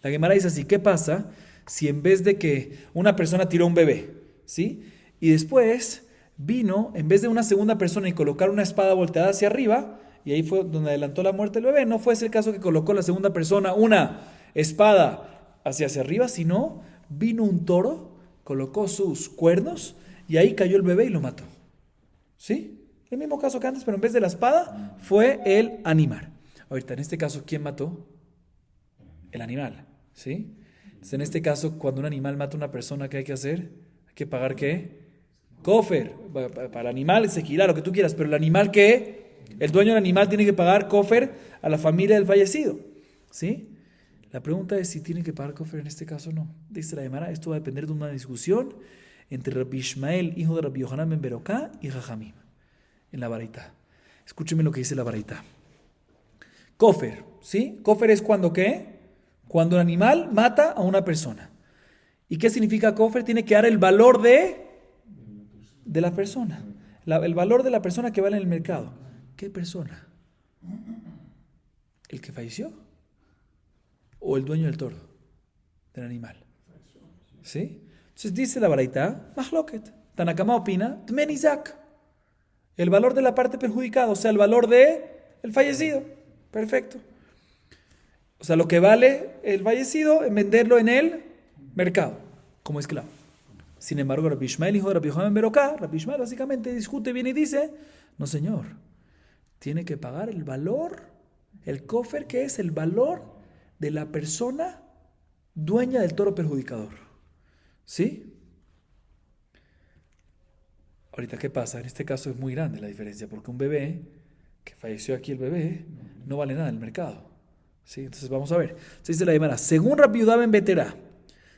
Speaker 1: La Gemara dice así: ¿qué pasa si en vez de que una persona tiró un bebé, ¿sí? Y después vino, en vez de una segunda persona y colocar una espada volteada hacia arriba, y ahí fue donde adelantó la muerte del bebé, no fue ese el caso que colocó la segunda persona una espada hacia arriba, sino vino un toro, colocó sus cuernos y ahí cayó el bebé y lo mató. ¿Sí? El mismo caso que antes, pero en vez de la espada fue el animal. Ahorita, en este caso, ¿quién mató? El animal. ¿Sí? Entonces, en este caso, cuando un animal mata a una persona, ¿qué hay que hacer? Hay que pagar ¿qué? Kofer. Para el animal, sequilá, lo que tú quieras, pero el animal ¿qué? El dueño del animal tiene que pagar kofer a la familia del fallecido. ¿Sí? La pregunta es si tiene que pagar kofer en este caso o no. Dice la Gemara, esto va a depender de una discusión entre Rabbi Ishmael, hijo de Rabbi Yohanan ben Beroka, y Jajamim, en la Baraita. Escúcheme lo que dice la Baraita. Kofer, ¿sí? Kofer es cuando ¿qué? Cuando el animal mata a una persona. ¿Y qué significa kofer? Tiene que dar el valor de la persona. El valor de la persona que vale en el mercado. ¿Qué persona? ¿El que falleció? ¿O el dueño del toro? Del animal. ¿Sí? Entonces dice la Baraita, Mahloket. Tanakama opina, Tmenizak. El valor de la parte perjudicada, o sea, el valor de el fallecido. Perfecto. O sea, lo que vale el fallecido en venderlo en el mercado, como esclavo. Sin embargo, Rabbi Ishmael, hijo de Rabbi Yohanan ben Beroka, Rabbi Ishmael básicamente discute bien y dice, no señor, tiene que pagar el valor, el kofer, que es el valor de la persona dueña del toro perjudicador. ¿Sí? Ahorita, ¿qué pasa? En este caso es muy grande la diferencia, porque un bebé, que falleció aquí el bebé, no vale nada en el mercado. ¿Sí? Entonces vamos a ver. Entonces dice la Gemara, según Rabbi Yehuda ben Betera,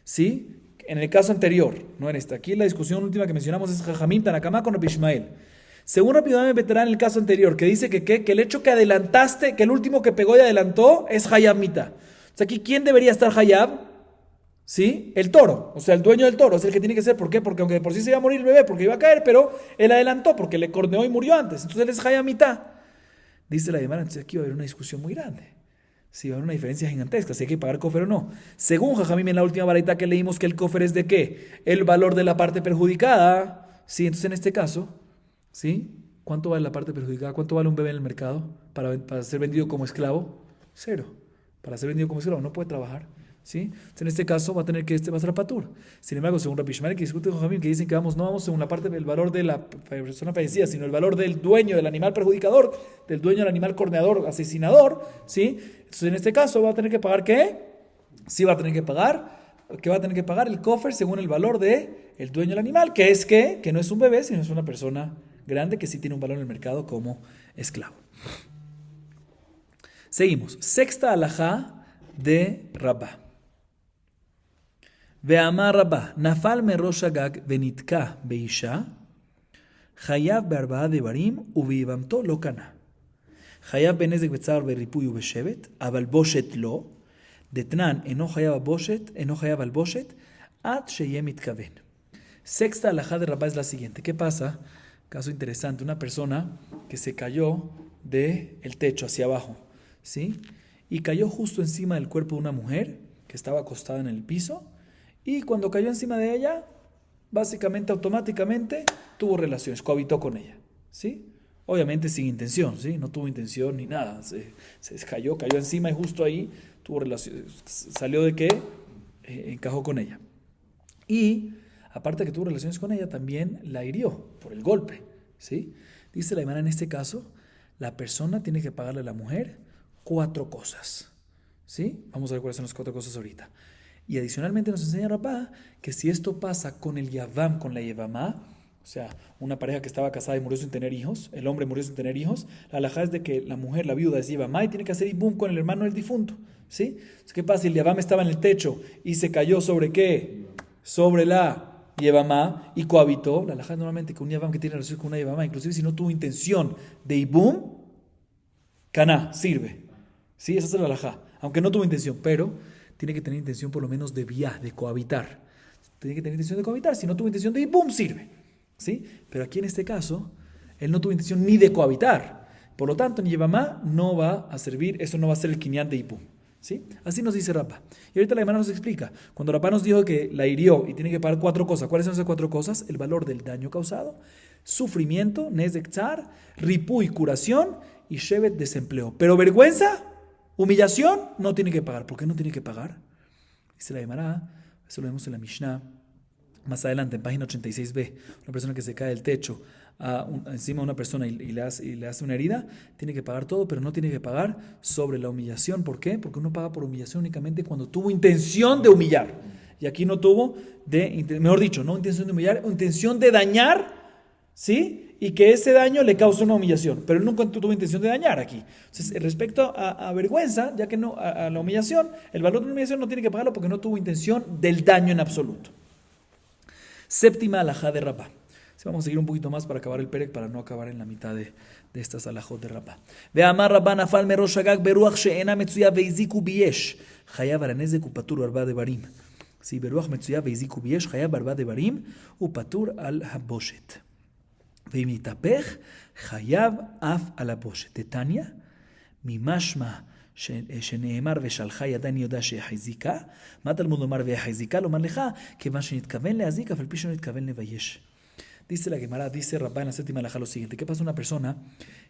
Speaker 1: ¿sí? En el caso anterior, no en esta. Aquí la discusión última que mencionamos es Jajamim Tanakama con Rabbi Ishmael. Según Rabbi Yehuda ben Betera en el caso anterior, que dice que el hecho que adelantaste, que el último que pegó y adelantó, es Hayab Mita. O sea, aquí, ¿quién debería estar Hayab? ¿Sí? El toro, o sea, el dueño del toro es el que tiene que ser. ¿Por qué? Porque aunque de por sí se iba a morir el bebé, porque iba a caer, pero él adelantó, porque le corneó y murió antes. Entonces él es Jaya mitad. Dice la Gemara, entonces aquí va a haber una discusión muy grande. Sí, va a haber una diferencia gigantesca, si hay que pagar cofer o no. Según Jajamim en la última baraita que leímos, que el cofer es de ¿qué? El valor de la parte perjudicada. Sí, entonces en este caso, ¿sí? ¿Cuánto vale la parte perjudicada? ¿Cuánto vale un bebé en el mercado para ser vendido como esclavo? Cero. Para ser vendido como esclavo no puede trabajar. ¿Sí? Entonces, en este caso va a tener que va a ser patur. Sin embargo, según Rabbi Ishmael, que discute con Jamim, que dicen que no vamos según la parte del valor de la persona fallecida, sino el valor del dueño del animal perjudicador, del dueño del animal corneador, asesinador, ¿sí? Entonces en este caso va a tener que pagar ¿qué? Sí va a tener que pagar, que va a tener que pagar el cofer según el valor de el dueño del animal, que es que no es un bebé, sino es una persona grande que sí tiene un valor en el mercado como esclavo. Seguimos. Sexta alajá de Rabá. ואמר רבה, נפל מראש הגג ונתקע באישה, חייב בארבעה דברים וביבמתו לא קנה. חייב בנזק בצער בריפוי ובשבט, אבל בושת לא. דתנן אינו חייב על בושת, עד שיהיה מתכוון. Sexta alajá de Rabá es la siguiente. ¿Qué pasa? Caso interesante, una persona que se cayó del techo hacia abajo, ¿sí? Y cayó justo encima del cuerpo de una mujer que estaba acostada en el piso. Y cuando cayó encima de ella, básicamente, automáticamente, tuvo relaciones, cohabitó con ella, ¿sí? Obviamente sin intención, ¿sí? No tuvo intención ni nada, se cayó encima y justo ahí tuvo relaciones, salió de que encajó con ella. Y, aparte de que tuvo relaciones con ella, también la hirió por el golpe, ¿sí? Dice la Imana, en este caso, la persona tiene que pagarle a la mujer 4 cosas, ¿sí? Vamos a ver cuáles son las 4 cosas ahorita. Y adicionalmente nos enseña Rabá que si esto pasa con el Yavam, con la Yevamá, o sea, una pareja que estaba casada y murió sin tener hijos, el hombre murió sin tener hijos, la halajá es de que la mujer, la viuda, es Yevamá y tiene que hacer Ibum con el hermano del difunto, ¿sí? Entonces, ¿qué pasa si el Yavam estaba en el techo y se cayó sobre qué? Sobre la Yevamá y cohabitó. La halajá es normalmente que un Yavam que tiene relación con una Yevamá, inclusive si no tuvo intención de Ibum, Caná, sirve, ¿sí? Esa es la halajá, aunque no tuvo intención, pero tiene que tener intención por lo menos de vía, de cohabitar. Tiene que tener intención de cohabitar. Si no tuvo intención de Ibum, sirve, ¿sí? Pero aquí en este caso, él no tuvo intención ni de cohabitar. Por lo tanto, en Yevamá no va a servir, eso no va a ser el kinyan de Ibum, ¿sí? Así nos dice Rabá. Y ahorita la hermana nos explica. Cuando Rabá nos dijo que la hirió y tiene que pagar 4 cosas, ¿cuáles son esas 4 cosas? El valor del daño causado, sufrimiento, nezek tzar, ripuy, curación y shevet, desempleo. Pero vergüenza, humillación, no tiene que pagar. ¿Por qué no tiene que pagar? Dice la Gemara, eso lo vemos en la Mishnah, más adelante, en página 86b, una persona que se cae del techo encima de una persona y le hace una herida, tiene que pagar todo, pero no tiene que pagar sobre la humillación. ¿Por qué? Porque uno paga por humillación únicamente cuando tuvo intención de humillar. Y aquí no tuvo, mejor dicho, no intención de humillar, intención de dañar, ¿sí? Y que ese daño le causa una humillación, pero él nunca tuvo intención de dañar aquí. Entonces, respecto a vergüenza, ya que no a la humillación, el valor de la humillación no tiene que pagarlo porque no tuvo intención del daño en absoluto. Séptima alajá de Rabá. Vamos a seguir un poquito más para acabar el perek, para no acabar en la mitad de estas alajot de Rabá. Ve'amar Rabá nafal merosh hagag beruach she'ena metzuya veiziku biyesh chayav al hanezek upatur arba devarim. Si beruach metzuya veiziku biyesh chayav arba devarim upatur al haboshet. ואם יתהפך, חייב אף על הבושת. דתניא, ממשמע שנאמר ושלחה ידני יודע שהחזיקה, מה תלמוד לומר והחזיקה? לומר לך, כיוון שנתכוון להזיק, אף על פי שנתכוון לבייש. Dice la Gemara, dice Rabá en la séptima alajá lo siguiente. ¿Qué pasa a una persona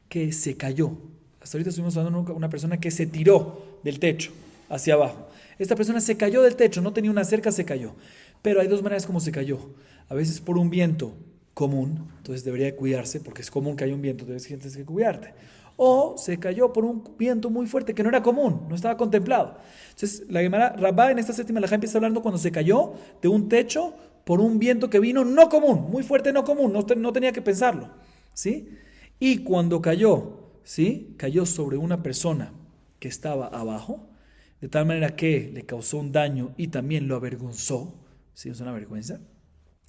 Speaker 1: que se cayó? Hasta ahorita estuvimos hablando de una persona que se tiró del techo hacia abajo. Esta persona se cayó del techo, no tenía una cerca, se cayó. Pero hay 2 maneras como se cayó. A veces por un viento común, entonces debería cuidarse, porque es común que haya un viento, entonces tienes que cuidarte. O se cayó por un viento muy fuerte que no era común, no estaba contemplado. Entonces la Gemara, Rabá en esta séptima alajá empieza hablando cuando se cayó de un techo por un viento que vino no común, muy fuerte no común, no tenía que pensarlo, ¿sí? Y cuando cayó, ¿sí? Cayó sobre una persona que estaba abajo, de tal manera que le causó un daño y también lo avergonzó, ¿sí? Es una vergüenza.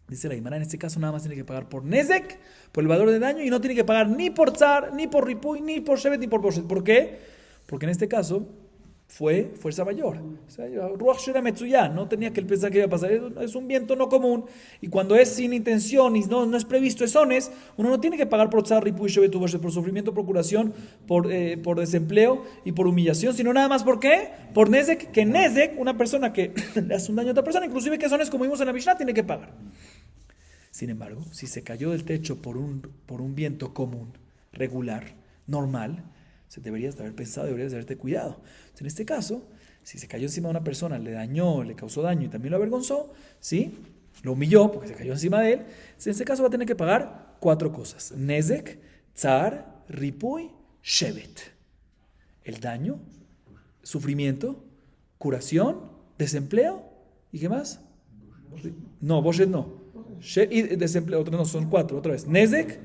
Speaker 1: Dice la Gemara, en este caso nada más tiene que pagar por nezek, por el valor de daño, y no tiene que pagar ni por tzar, ni por ripuy, ni por shevet, ni por boshet. ¿Por qué? Porque en este caso fue fuerza mayor. O sea, Ruach Shera Metzuya, no tenía que pensar que iba a pasar. Es un viento no común. Y cuando es sin intención y no es previsto, es ones, uno no tiene que pagar por tzar, ripuy, shevet, por sufrimiento, por curación, por desempleo y por humillación, sino nada más, ¿por qué? Por nezek, que nezek, una persona que le hace un daño a otra persona, inclusive que sones, como vimos en la Mishnah, tiene que pagar. Sin embargo, si se cayó del techo por un viento común, regular, normal, se deberías de haber pensado, deberías de haberte cuidado. Entonces, en este caso, si se cayó encima de una persona, le dañó, le causó daño y también lo avergonzó, ¿sí? Lo humilló porque se cayó encima de él, en este caso va a tener que pagar 4 cosas. Nezek, tzar, ripuy, shevet. El daño, sufrimiento, curación, desempleo, ¿y qué más? No, boshet no. Y desempleo, no, son 4, otra vez. Nezek,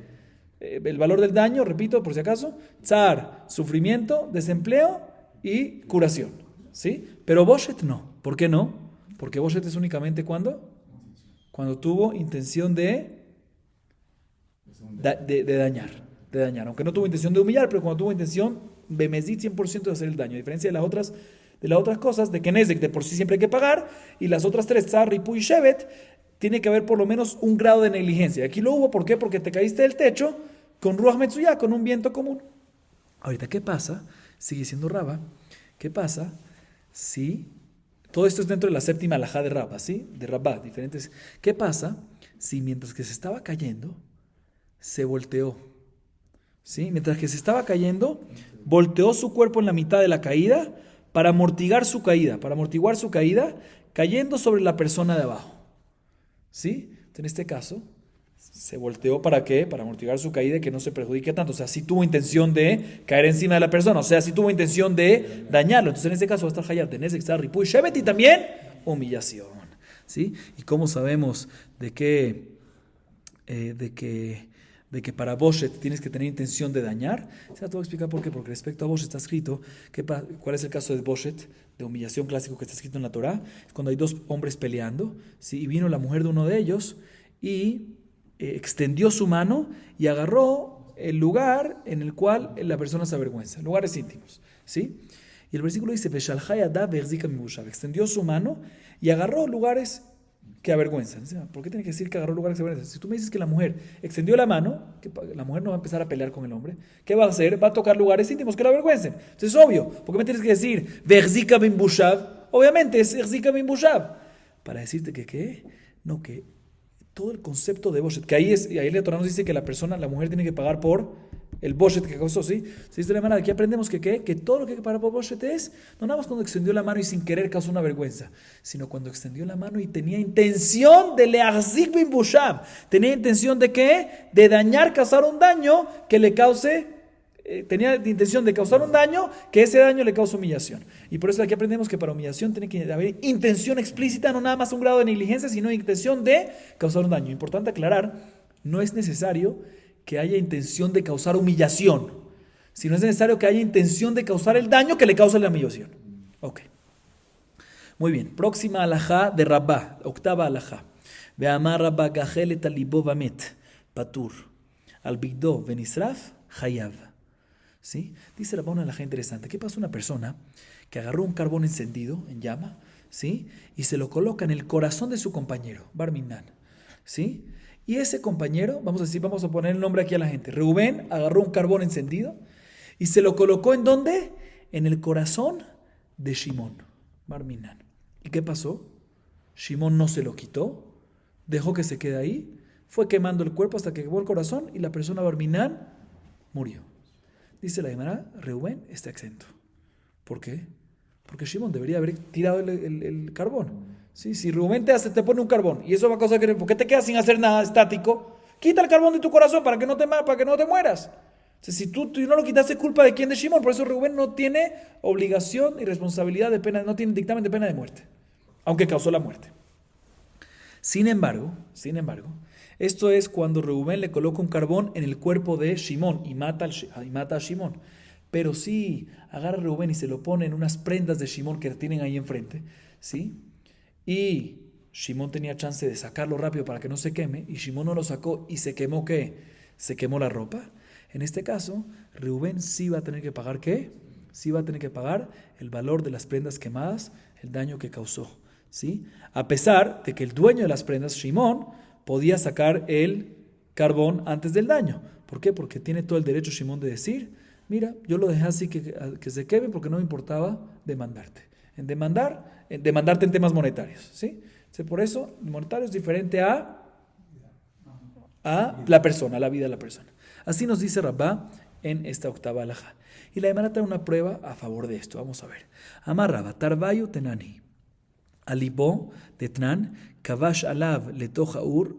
Speaker 1: el valor del daño, repito, por si acaso. Tzar, sufrimiento, desempleo y curación. ¿Sí? Pero boshet no. ¿Por qué no? Porque boshet es únicamente cuando tuvo intención de dañar. Aunque no tuvo intención de humillar, pero cuando tuvo intención, bemezit 100% de hacer el daño. A diferencia de las otras cosas, de que nezek de por sí siempre hay que pagar, y las otras 3, tzar, ripuy y shevet, tiene que haber por lo menos un grado de negligencia. Aquí lo hubo, ¿por qué? Porque te caíste del techo con Ruach Metzuya, con un viento común. Ahorita, ¿qué pasa? Sigue siendo Raba. ¿Qué pasa si todo esto es dentro de la séptima alajá de Raba, ¿sí? De Rabá, diferentes. ¿Qué pasa si mientras que se estaba cayendo, se volteó? ¿Sí? Mientras que se estaba cayendo, volteó su cuerpo en la mitad de la caída para amortiguar su caída, cayendo sobre la persona de abajo. ¿Sí? En este caso, se volteó ¿para qué? Para amortiguar su caída y que no se perjudique tanto. O sea, sí tuvo intención de caer encima de la persona. O sea, sí tuvo intención de dañarlo. Entonces, en este caso va a estar hayat, nezek, tzar, ripuy, shevet y también humillación. ¿Sí? ¿Y cómo sabemos de que para boshet tienes que tener intención de dañar? Se te voy a explicar por qué. Porque respecto a boshet está escrito, ¿cuál es el caso de boshet? De humillación clásico que está escrito en la Torah. Es cuando hay 2 hombres peleando, ¿sí? Y vino la mujer de uno de ellos y extendió su mano y agarró el lugar en el cual la persona se avergüenza, lugares íntimos, ¿sí? Y el versículo dice, extendió su mano y agarró lugares que avergüenzan. ¿Por qué tiene que decir que agarró lugares que avergüenzan? Si tú me dices que la mujer extendió la mano, que la mujer no va a empezar a pelear con el hombre, ¿qué va a hacer? Va a tocar lugares íntimos que la avergüencen. Entonces es obvio. ¿Por qué me tienes que decir Verzika bin Bushav? Obviamente es Verzika bin Bushav. Para decirte que ¿qué? No, que todo el concepto de boshet, que ahí la Torah nos dice que la mujer tiene que pagar por el boshet que causó, ¿sí? Se dice de la manera, aquí aprendemos que todo lo que hay que pagar por boshet es, no nada más cuando extendió la mano y sin querer causó una vergüenza, sino cuando extendió la mano y tenía intención de le'achzik bin bushav, tenía intención de ¿qué? De dañar, causar un daño que le cause, tenía intención de causar un daño, que ese daño le causa humillación. Y por eso aquí aprendemos que para humillación tiene que haber intención explícita, no nada más un grado de negligencia, sino intención de causar un daño. Importante aclarar, no es necesario que haya intención de causar humillación, sino es necesario que haya intención de causar el daño que le causa la humillación. Ok. Muy bien. Próxima alajá de Rabá, octava alajá. Ve'amar Rabá gajelet alibo vamet, patur, al bigdo venisraf, hayav. ¿Sí? Dice Rabá una alajá interesante. ¿Qué pasa una persona que agarró un carbón encendido, en llama, ¿sí? Y se lo coloca en el corazón de su compañero, Barminan, ¿sí? Y ese compañero, vamos a poner el nombre aquí a la gente. Reubén agarró un carbón encendido y se lo colocó ¿en dónde? En el corazón de Shimón, Barminan. ¿Y qué pasó? Shimón no se lo quitó, dejó que se quede ahí, fue quemando el cuerpo hasta que quemó el corazón y la persona Barminan murió. Dice la Gemara, Reubén está exento. ¿Por qué? Porque Shimón debería haber tirado el carbón. ¿Sí? Si Rubén te pone un carbón y eso va a causar que, ¿por qué te quedas sin hacer nada estático? Quita el carbón de tu corazón para que no te mueras. O sea, si tú no lo quitaste, culpa de quién, de Shimón. Por eso Rubén no tiene obligación y responsabilidad de pena, no tiene dictamen de pena de muerte, aunque causó la muerte. Sin embargo, esto es cuando Rubén le coloca un carbón en el cuerpo de Shimón y mata a Shimón. Pero si agarra a Rubén y se lo pone en unas prendas de Shimón que tienen ahí enfrente, ¿sí? Y Shimón tenía chance de sacarlo rápido para que no se queme, y Shimón no lo sacó y se quemó, ¿qué? Se quemó la ropa. En este caso, Reubén sí va a tener que pagar, ¿qué? sí va a tener que pagar el valor de las prendas quemadas, el daño que causó, ¿sí? A pesar de que el dueño de las prendas, Shimón, podía sacar el carbón antes del daño. ¿Por qué? Porque tiene todo el derecho Shimón de decir, mira, yo lo dejé así que se queme porque no me importaba demandarte. Demandarte en temas monetarios, ¿sí? Entonces, por eso, el monetario es diferente a la persona, a la vida de la persona. Así nos dice Rabá en esta octava alajá. Y la Gemara trae una prueba a favor de esto. Vamos a ver. Amar Rabá, Tarbayu tenani. Alibó de Tnan, Kavash alav letoja ur,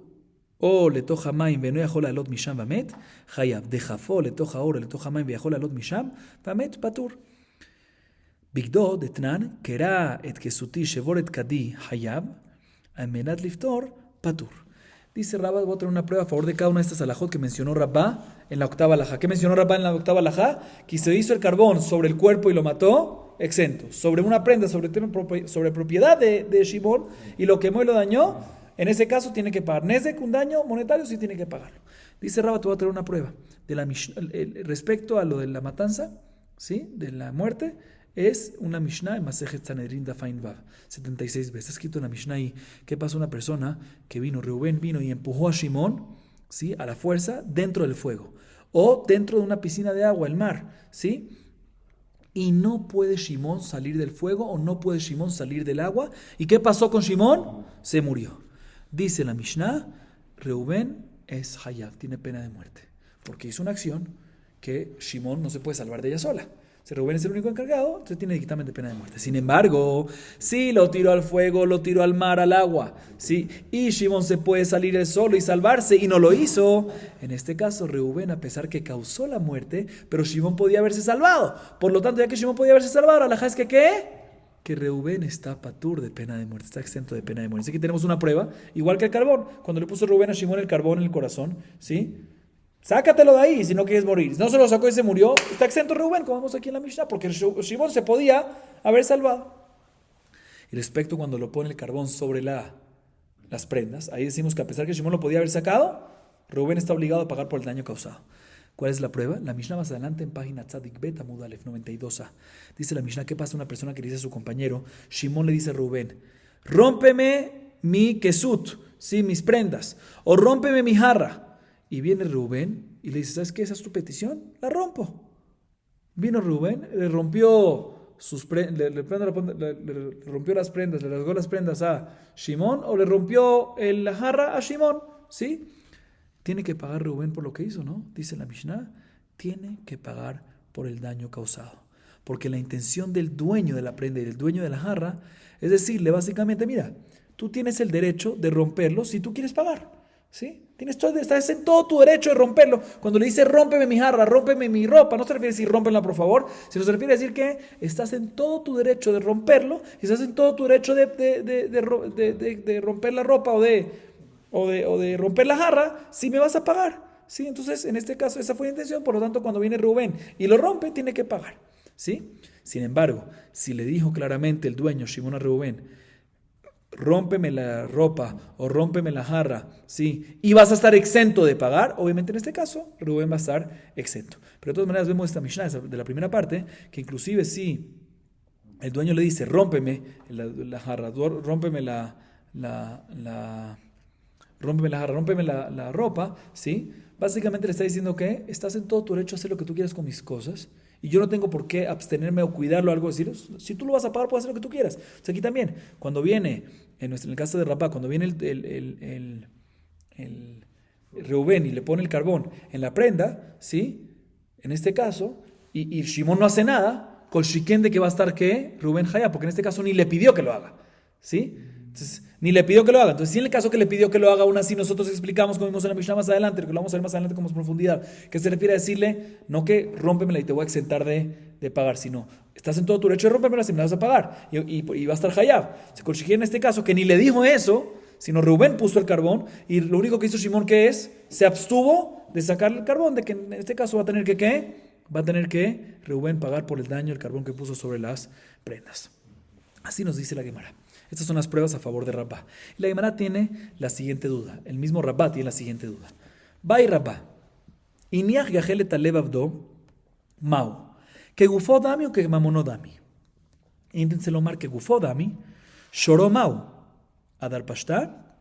Speaker 1: o letoja maim veno yachol alot misham vamet, Hayav dejafo letoja ur, letoja maim ויכול alot misham vamet patur. Bigdo de Tnan, Kera et kesuti shevor et kadi Hayav, amenat liftor patur. Dice Rabá, voy a traer una prueba a favor de cada una de estas alajot que mencionó Rabá en la octava alajá. ¿Qué mencionó Rabá en la octava alajá? Que se hizo el carbón sobre el cuerpo y lo mató, exento. Sobre una prenda, sobre propiedad de Shimón, y lo quemó y lo dañó, en ese caso tiene que pagar. Nezek, un daño monetario, sí tiene que pagarlo. Dice Rabá, te voy a traer una prueba. Respecto a lo de la matanza, ¿sí? De la muerte, es una Mishnah en Masejet Sanedrin Dafain Vav, 76 veces. Está escrito en la Mishnah ahí, ¿qué pasó? Una persona que Reubén vino y empujó a Shimón, ¿sí? A la fuerza dentro del fuego, o dentro de una piscina de agua, el mar, ¿sí? Y no puede Shimón salir del fuego, o no puede Shimón salir del agua. ¿Y qué pasó con Shimón? Se murió. Dice la Mishnah, Reubén es Hayav, tiene pena de muerte, porque hizo una acción que Shimón no se puede salvar de ella sola. Si Reubén es el único encargado, entonces tiene dictamen de pena de muerte. Sin embargo, si lo tiró al fuego, lo tiró al mar, al agua, ¿sí? Y Shimón se puede salir él solo y salvarse, y no lo hizo. En este caso, Reubén, a pesar que causó la muerte, pero Shimón podía haberse salvado. Por lo tanto, ya que Shimón podía haberse salvado, la halajá es que ¿qué? Que Reubén está patur de pena de muerte, está exento de pena de muerte. Así que tenemos una prueba, igual que el carbón. Cuando le puso Reubén a Shimón el carbón en el corazón, ¿sí? Sácatelo de ahí si no quieres morir. Si no se lo sacó y se murió, está exento Reubén, como vemos aquí en la Mishnah, porque Shimón se podía haber salvado. Y respecto cuando lo pone el carbón sobre las prendas, ahí decimos que a pesar que Shimón lo podía haber sacado, Reubén está obligado a pagar por el daño causado. ¿Cuál es la prueba? La Mishnah más adelante en página Tzadik Bet Amud Alef 92a. Dice la Mishnah, ¿qué pasa? Una persona que le dice a su compañero, Shimón le dice a Reubén, rómpeme mi kesut, ¿sí? Mis prendas, o rómpeme mi jarra. Y viene Reubén y le dice, ¿sabes qué? ¿Esa es tu petición? La rompo. Vino Reubén, le rompió le rompió las prendas, le rasgó las prendas a Shimón, o le rompió la jarra a Shimón, ¿sí? Tiene que pagar Reubén por lo que hizo, ¿no? Dice la Mishnah, tiene que pagar por el daño causado. Porque la intención del dueño de la prenda y del dueño de la jarra es decirle básicamente, mira, tú tienes el derecho de romperlo si tú quieres pagar, ¿sí? Estás en todo tu derecho de romperlo. Cuando le dice rómpeme mi jarra, rómpeme mi ropa, no se refiere a decir rómpela por favor, sino se refiere a decir que estás en todo tu derecho de romperlo, y estás en todo tu derecho de romper la ropa o de romper la jarra si me vas a pagar, ¿sí? Entonces, en este caso, esa fue la intención. Por lo tanto, cuando viene Reubén y lo rompe, tiene que pagar, ¿sí? Sin embargo, si le dijo claramente el dueño, Shimón a Reubén, rómpeme la ropa o rómpeme la jarra, ¿sí? Y vas a estar exento de pagar, obviamente en este caso, Reubén va a estar exento. Pero de todas maneras vemos esta Mishnah de la primera parte, que inclusive si el dueño le dice, rómpeme la jarra, rómpeme la ropa, ¿sí? Básicamente le está diciendo que estás en todo tu derecho a hacer lo que tú quieras con mis cosas, y yo no tengo por qué abstenerme o cuidarlo o algo así. Si tú lo vas a pagar, puedes hacer lo que tú quieras. O sea, aquí también, cuando viene, en el caso de Rabá, cuando viene el Reubén y le pone el carbón en la prenda, ¿sí? En este caso, y Shimón no hace nada, con Shiken de que va a estar ¿qué? Reubén Hayá, porque en este caso ni le pidió que lo haga, ¿sí? Entonces, ni le pidió que lo haga. Entonces, si en el caso que le pidió que lo haga, aún así nosotros explicamos, como vimos en la Mishnah más adelante, que lo vamos a ver más adelante con más profundidad, que se refiere a decirle, no que rómpemela y te voy a exentar de pagar, sino, estás en todo tu derecho de rómpemela si me la vas a pagar, y va a estar Hayab. Se consiguió en este caso que ni le dijo eso, sino Reubén puso el carbón, y lo único que hizo Shimón, ¿qué es? Se abstuvo de sacar el carbón, de que en este caso va a tener que, ¿qué? Va a tener que Reubén pagar por el daño, el carbón que puso sobre las prendas. Así nos dice la Gemara. Estas son las pruebas a favor de Rabá. Y la Gemara tiene la siguiente duda. El mismo Rabá tiene la siguiente duda. Vai Rabá. Iniach gajelet alev avdo mau. Que gufó dami o que mamonó dami. Inténtense lomar que gufó dami, lloró mau. Adar pashtar,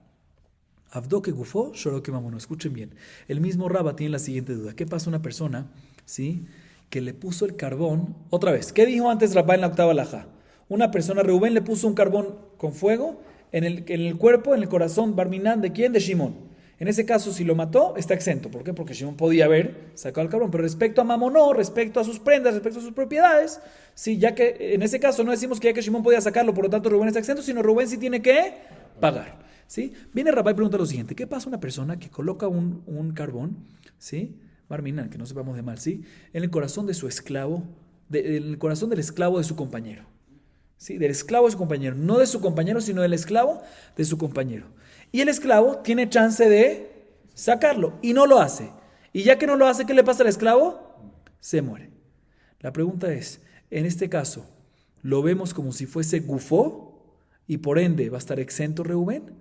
Speaker 1: avdó que gufó, lloró que mamonó. Escuchen bien. El mismo Rabba tiene la siguiente duda. ¿Qué pasa a una persona, sí, que le puso el carbón? Otra vez, ¿qué dijo antes Rabba en la octava alajá? Una persona, Reubén, le puso un carbón con fuego en el cuerpo, en el corazón, Barminán, ¿de quién? De Shimón. En ese caso, si lo mató, está exento. ¿Por qué? Porque Shimón podía haber sacado el carbón. Pero respecto a Mamonó, respecto a sus prendas, respecto a sus propiedades, sí, ya que en ese caso no decimos que ya que Shimón podía sacarlo, por lo tanto Rubén está exento, sino Rubén sí tiene que pagar. ¿Sí? Viene Rabá y pregunta lo siguiente: ¿qué pasa a una persona que coloca un carbón, ¿sí? Barminan, que no sepamos de mal, ¿sí? En el corazón de su esclavo, en el corazón del esclavo de su compañero. ¿Sí? Del esclavo de su compañero, no de su compañero, sino del esclavo de su compañero. Y el esclavo tiene chance de sacarlo y no lo hace. Y ya que no lo hace, ¿qué le pasa al esclavo? Se muere. La pregunta es, en este caso, ¿lo vemos como si fuese gufó y por ende va a estar exento Reubén?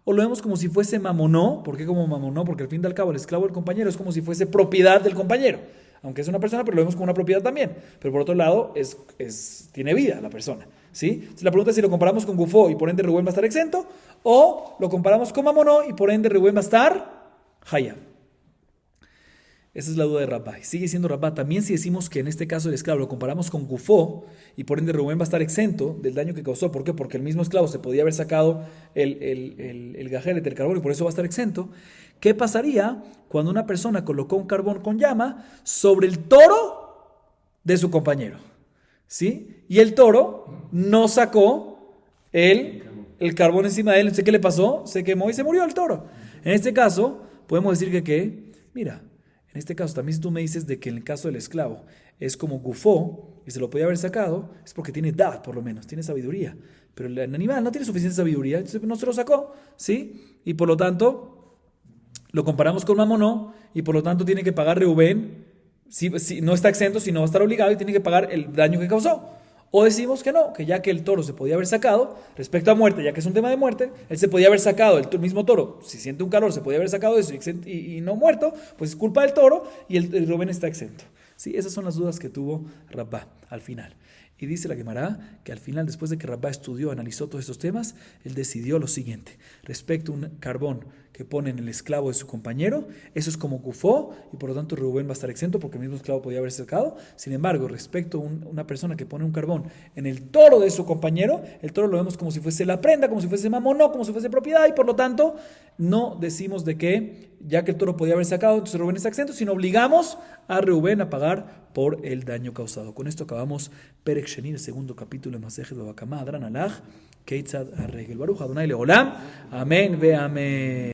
Speaker 1: ¿O lo vemos como si fuese mamonó? ¿Por qué como mamonó? Porque al fin y al cabo el esclavo del compañero es como si fuese propiedad del compañero. Aunque es una persona, pero lo vemos como una propiedad también. Pero por otro lado, tiene vida la persona. ¿Sí? Entonces la pregunta es si lo comparamos con gufó y por ende Reubén va a estar exento, o lo comparamos con mamonó y por ende Reubén va a estar hayab. Esa es la duda de Rabá. Sigue siendo Rabá. También si decimos que en este caso el esclavo lo comparamos con gufó y por ende Reubén va a estar exento del daño que causó. ¿Por qué? Porque el mismo esclavo se podía haber sacado el gajelet, el carbón, y por eso va a estar exento. ¿Qué pasaría cuando una persona colocó un carbón con llama sobre el toro de su compañero? ¿Sí? Y el toro no sacó el carbón encima de él. ¿Sé qué le pasó? Se quemó y se murió el toro. En este caso, podemos decir que mira, en este caso también si tú me dices de que en el caso del esclavo es como gufó y se lo podía haber sacado, es porque tiene edad por lo menos, tiene sabiduría. Pero el animal no tiene suficiente sabiduría, entonces no se lo sacó, ¿sí? Y por lo tanto, lo comparamos con mamonó y por lo tanto tiene que pagar Reubén. Si no está exento, sino va a estar obligado y tiene que pagar el daño que causó. O decimos que no, que ya que el toro se podía haber sacado, respecto a muerte, ya que es un tema de muerte, él se podía haber sacado, el mismo toro, si siente un calor, se podía haber sacado eso y no muerto, pues es culpa del toro y el Reubén está exento. Sí, esas son las dudas que tuvo Rabá al final. Y dice la Gemara que al final, después de que Rabá estudió, analizó todos estos temas, él decidió lo siguiente: respecto a un carbón que pone en el esclavo de su compañero, eso es como gufó y por lo tanto Reubén va a estar exento porque el mismo esclavo podía haber sacado. Sin embargo, respecto a una persona que pone un carbón en el toro de su compañero, el toro lo vemos como si fuese la prenda, como si fuese mamonó, como si fuese propiedad, y por lo tanto no decimos de que ya que el toro podía haber sacado, entonces Reubén está exento, sino obligamos a Reubén a pagar por el daño causado. Con esto acabamos Perek Sheni, el segundo capítulo de Masejet Baba Kamá, Adran Alaj, Keitzad Arregel Baruch Adonai Leolam, amén ve amén.